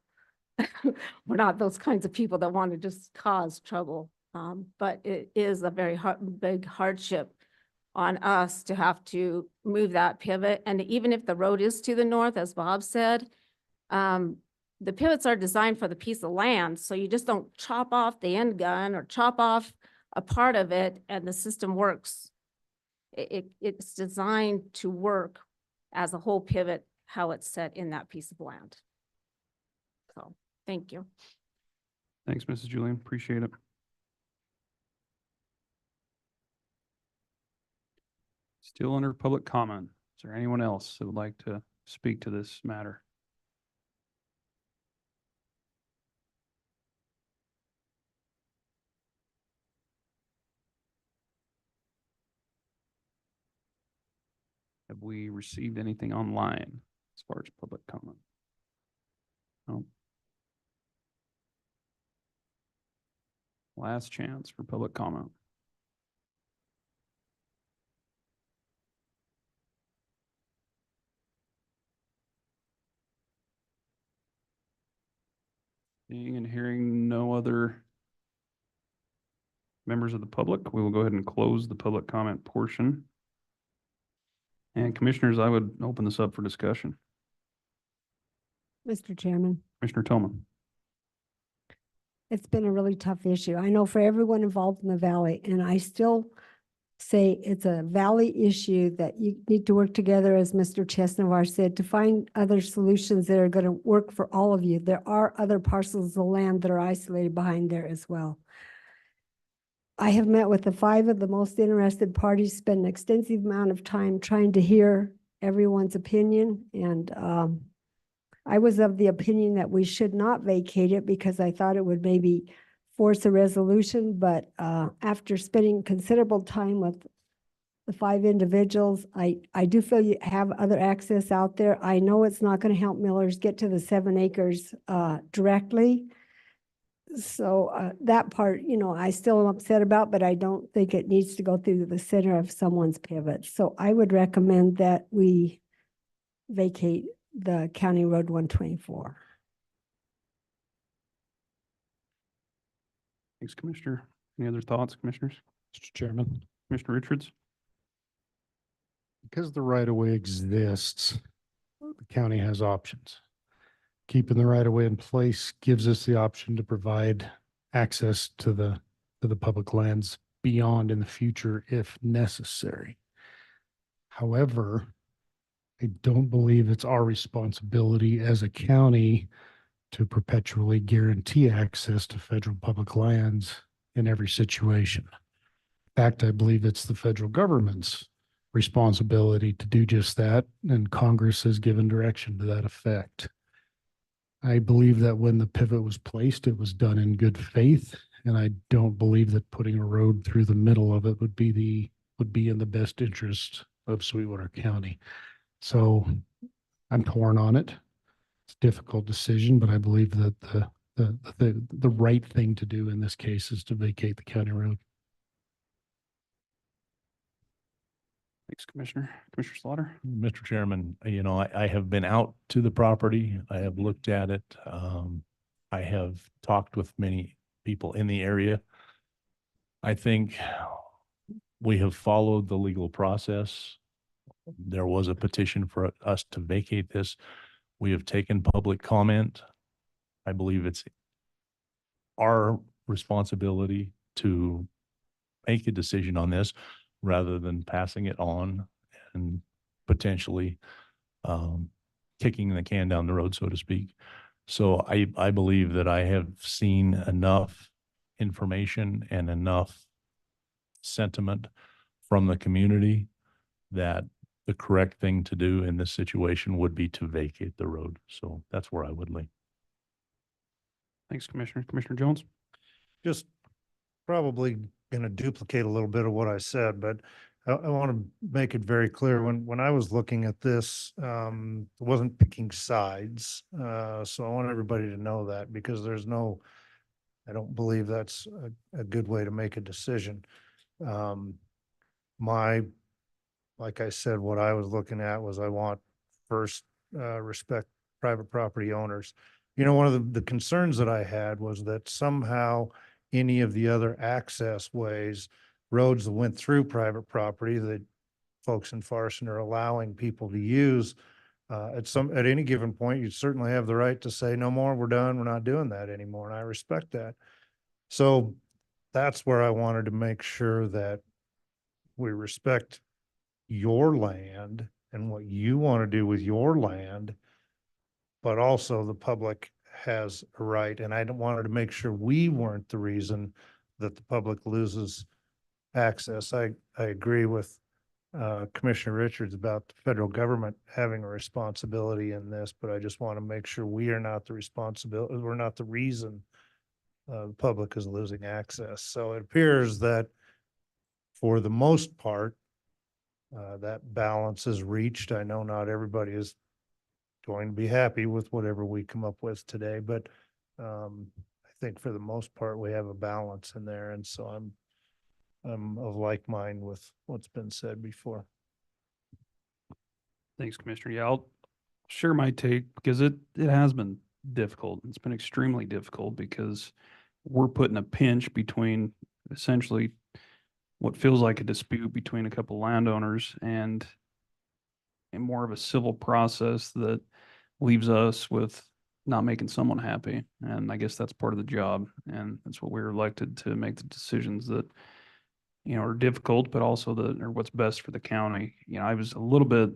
K: We're not those kinds of people that want to just cause trouble. But it is a very big hardship on us to have to move that pivot. And even if the road is to the north, as Bob said, the pivots are designed for the piece of land. So you just don't chop off the end gun or chop off a part of it and the system works. It's designed to work as a whole pivot, how it's set in that piece of land. So, thank you.
C: Thanks, Mrs. Julian. Appreciate it. Still under public comment. Is there anyone else that would like to speak to this matter? Have we received anything online as far as public comment? No. Last chance for public comment. Seeing and hearing no other members of the public, we will go ahead and close the public comment portion. And commissioners, I would open this up for discussion.
D: Mr. Chairman,
C: Commissioner Tillman.
D: it's been a really tough issue. I know for everyone involved in the valley, and I still say it's a valley issue that you need to work together, as Mr. Chesnavar said, to find other solutions that are going to work for all of you. There are other parcels of land that are isolated behind there as well. I have met with the 5 of the most interested parties, spent an extensive amount of time trying to hear everyone's opinion. And I was of the opinion that we should not vacate it because I thought it would maybe force a resolution. But after spending considerable time with the 5 individuals, I do feel you have other access out there. I know it's not going to help Millers get to the 7 acres directly. So that part, I still am upset about, but I don't think it needs to go through the center of someone's pivot. So I would recommend that we vacate the County Road 124.
C: Thanks, Commissioner. Any other thoughts, commissioners?
B: Mr. Chairman,
C: Commissioner Richards?
B: because the right-of-way exists, the county has options. Keeping the right-of-way in place gives us the option to provide access to the public lands beyond in the future if necessary. However, I don't believe it's our responsibility as a county to perpetually guarantee access to federal public lands in every situation. In fact, I believe it's the federal government's responsibility to do just that, and Congress has given direction to that effect. I believe that when the pivot was placed, it was done in good faith, and I don't believe that putting a road through the middle of it would be in the best interest of Sweetwater County. So I'm torn on it. It's a difficult decision, but I believe that the right thing to do in this case is to vacate the county road.
C: Thanks, Commissioner. Commissioner Slaughter?
A: Mr. Chairman, I have been out to the property. I have looked at it. I have talked with many people in the area. I think we have followed the legal process. There was a petition for us to vacate this. We have taken public comment. I believe it's our responsibility to make a decision on this. rather than passing it on and potentially kicking the can down the road, so to speak. So I believe that I have seen enough information and enough sentiment from the community that the correct thing to do in this situation would be to vacate the road. So that's where I would lean.
C: Thanks, Commissioner. Commissioner Jones?
F: Just probably going to duplicate a little bit of what I said, but I want to make it very clear. When I was looking at this, it wasn't picking sides. So I want everybody to know that, because I don't believe that's a good way to make a decision. Like I said, what I was looking at was, I want first, respect private property owners. You know, one of the concerns that I had was that somehow any of the other access ways, roads that went through private property that folks in Farson are allowing people to use, at any given point, you certainly have the right to say, no more, we're done, we're not doing that anymore. And I respect that. So that's where I wanted to make sure that we respect your land and what you want to do with your land, but also the public has a right. And I wanted to make sure we weren't the reason that the public loses access. I agree with Commissioner Richards about the federal government having a responsibility in this, but I just want to make sure we are not the responsibility, we're not the reason the public is losing access. So it appears that for the most part, that balance is reached. I know not everybody is going to be happy with whatever we come up with today, but I think for the most part, we have a balance in there. And so I'm of like mind with what's been said before.
C: Thanks, Commissioner. Yeah, I'll share my take, because it has been difficult. It's been extremely difficult, because we're put in a pinch between essentially what feels like a dispute between a couple landowners and more of a civil process that leaves us with not making someone happy. And I guess that's part of the job. And that's what we were elected to make, the decisions that, you know, are difficult, but also that are what's best for the county. You know, I was a little bit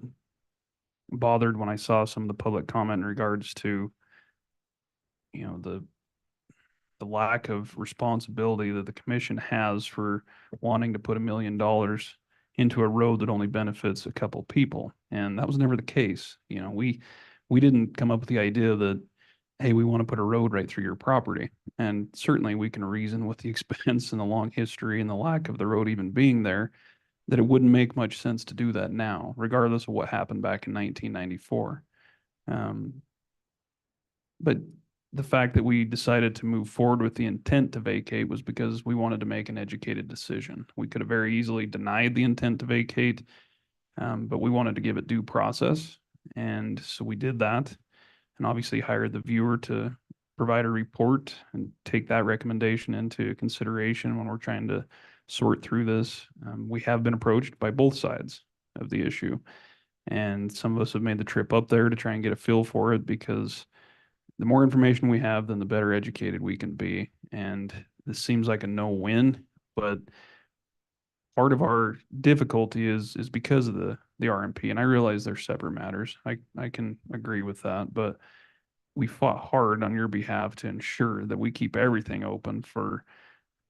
C: bothered when I saw some of the public comment in regards to, you know, the lack of responsibility that the commission has for wanting to put $1 million into a road that only benefits a couple people. And that was never the case. You know, we didn't come up with the idea that, hey, we want to put a road right through your property. And certainly we can reason with the expense and the long history and the lack of the road even being there, that it wouldn't make much sense to do that now, regardless of what happened back in 1994. But the fact that we decided to move forward with the intent to vacate was because we wanted to make an educated decision. We could have very easily denied the intent to vacate, but we wanted to give it due process. And so we did that, and obviously hired the viewer to provide a report and take that recommendation into consideration when we're trying to sort through this. We have been approached by both sides of the issue, and some of us have made the trip up there to try and get a feel for it, because the more information we have, then the better educated we can be. And this seems like a no-win, but part of our difficulty is because of the RMP. And I realize they're separate matters. I can agree with that, but we fought hard on your behalf to ensure that we keep everything open for,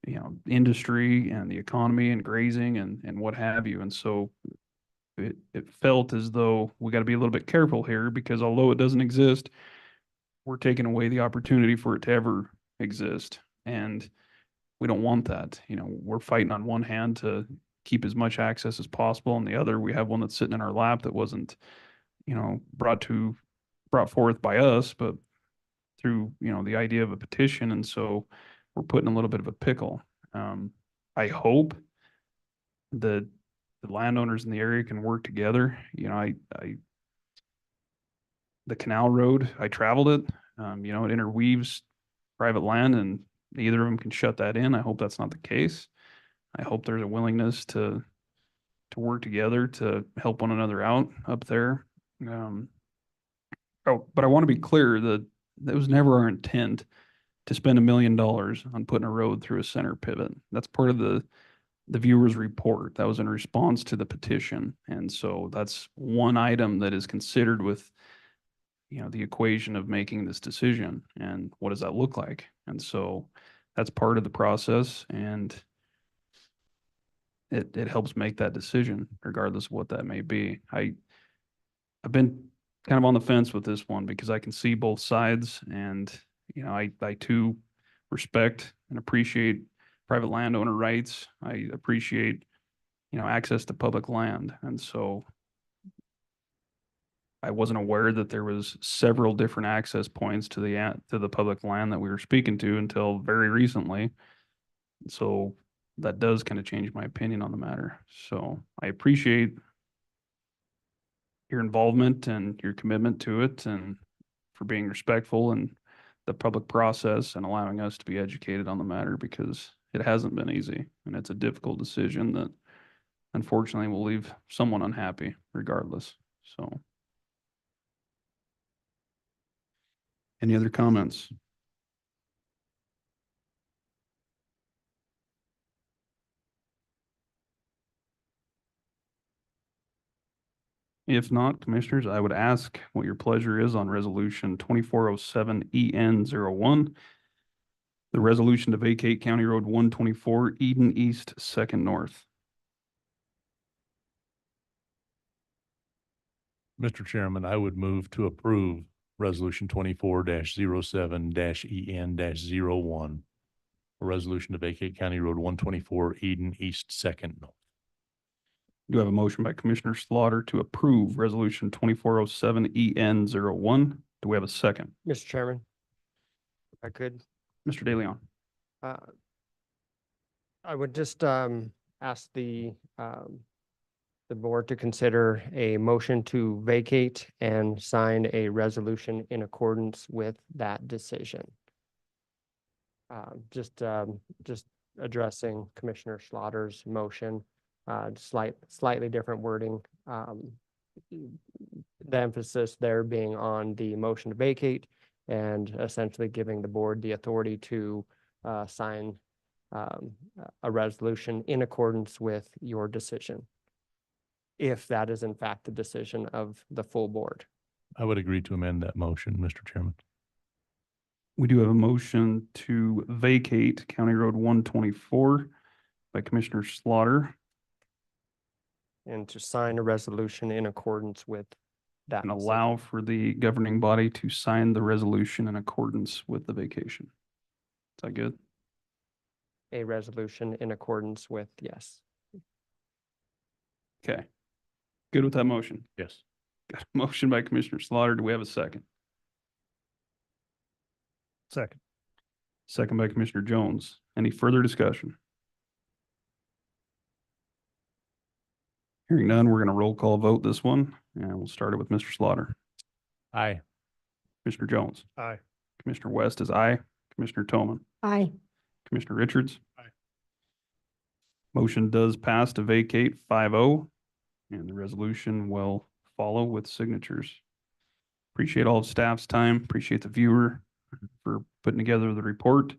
C: you know, industry and the economy and grazing and what have you. And so it felt as though we got to be a little bit careful here, because although it doesn't exist, we're taking away the opportunity for it to ever exist. And we don't want that. You know, we're fighting on one hand to keep as much access as possible. On the other, we have one that's sitting in our lap that wasn't, you know, brought forth by us, but through, you know, the idea of a petition. And so we're put in a little bit of a pickle. I hope that the landowners in the area can work together. You know, the canal road, I traveled it, you know, it interweaves private land, and either of them can shut that in. I hope that's not the case. I hope there's a willingness to work together to help one another out up there. But I want to be clear that it was never our intent to spend $1 million on putting a road through a center pivot. That's part of the the viewer's report. That was in response to the petition. And so that's one item that is considered with, the equation of making this decision and what does that look like? And so that's part of the process, and it helps make that decision regardless of what that may be. I've been kind of on the fence with this one because I can see both sides, and, I too respect and appreciate private landowner rights. I appreciate, access to public land. And so I wasn't aware that there was several different access points to the public land that we were speaking to until very recently. So that does kind of change my opinion on the matter. So I appreciate your involvement and your commitment to it, and for being respectful in the public process and allowing us to be educated on the matter, because it hasn't been easy and it's a difficult decision that unfortunately will leave someone unhappy regardless. So. Any other comments? If not, commissioners, I would ask what your pleasure is on resolution 2407 EN01. The resolution to vacate County Road 124 Eden East 2nd North.
A: Mr. Chairman, I would move to approve resolution 24-07-EN-01. A resolution to vacate County Road 124 Eden East 2nd North.
C: Do I have a motion by Commissioner Slaughter to approve resolution 2407 EN01? Do we have a second?
I: Mr. Chairman, if I could,
C: Mr. De Leon.
I: I would just ask the board to consider a motion to vacate and sign a resolution in accordance with that decision. Just addressing Commissioner Slaughter's motion, slightly different wording. The emphasis there being on the motion to vacate and essentially giving the board the authority to sign a resolution in accordance with your decision, if that is in fact the decision of the full board.
A: I would agree to amend that motion, Mr. Chairman.
C: We do have a motion to vacate County Road 124 by Commissioner Slaughter
I: And to sign a resolution in accordance with that.
C: and allow for the governing body to sign the resolution in accordance with the vacation. Is that good?
I: A resolution in accordance with, yes.
C: Okay. Good with that motion?
A: Yes.
C: Got a motion by Commissioner Slaughter. Do we have a second?
F: Second.
C: Second by Commissioner Jones. Any further discussion? Hearing none, we're going to roll call vote this one, and we'll start it with Mr. Slaughter.
A: Aye.
C: Commissioner Jones.
F: Aye.
C: Commissioner West is aye. Commissioner Toman.
D: Aye.
C: Commissioner Richards.
F: Aye.
C: Motion does pass to vacate 5-0, and the resolution will follow with signatures. Appreciate all of staff's time. Appreciate the viewer for putting together the report,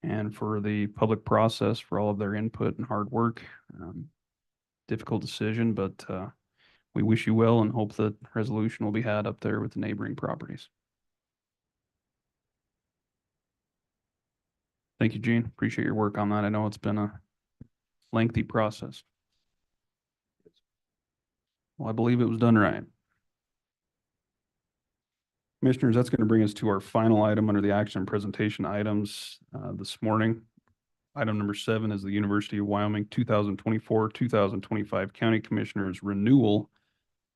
C: and for the public process for all of their input and hard work. Difficult decision, but we wish you well and hope that resolution will be had up there with the neighboring properties. Thank you, Gene. Appreciate your work on that. I know it's been a lengthy process. Well, I believe it was done right. Commissioners, that's going to bring us to our final item under the action and presentation items this morning. Item number 7 is the University of Wyoming 2024-2025 County Commissioners Renewal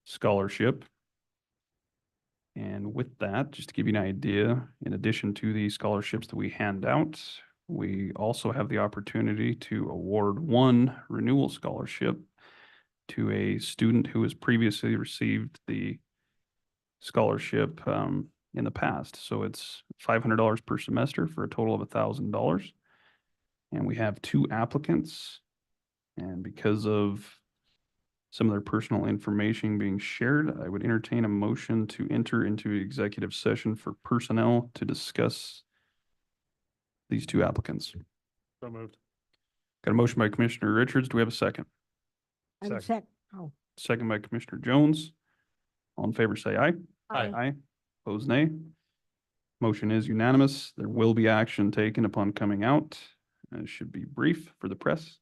C: Scholarship. And with that, just to give you an idea, in addition to the scholarships that we hand out, we also have the opportunity to award one renewal scholarship to a student who has previously received the scholarship in the past. So it's $500 per semester for a total of $1,000. And we have 2 applicants. And because of some of their personal information being shared, I would entertain a motion to enter into executive session for personnel to discuss these 2 applicants.
F: So moved.
C: Got a motion by Commissioner Richards. Do we have a second?
D: I'm
F: Second.
D: check, oh.
C: Second by Commissioner Jones. All in favor, say aye.
D: Aye.
C: Aye. Opposed, nay. Motion is unanimous. There will be action taken upon coming out. It should be brief for the press.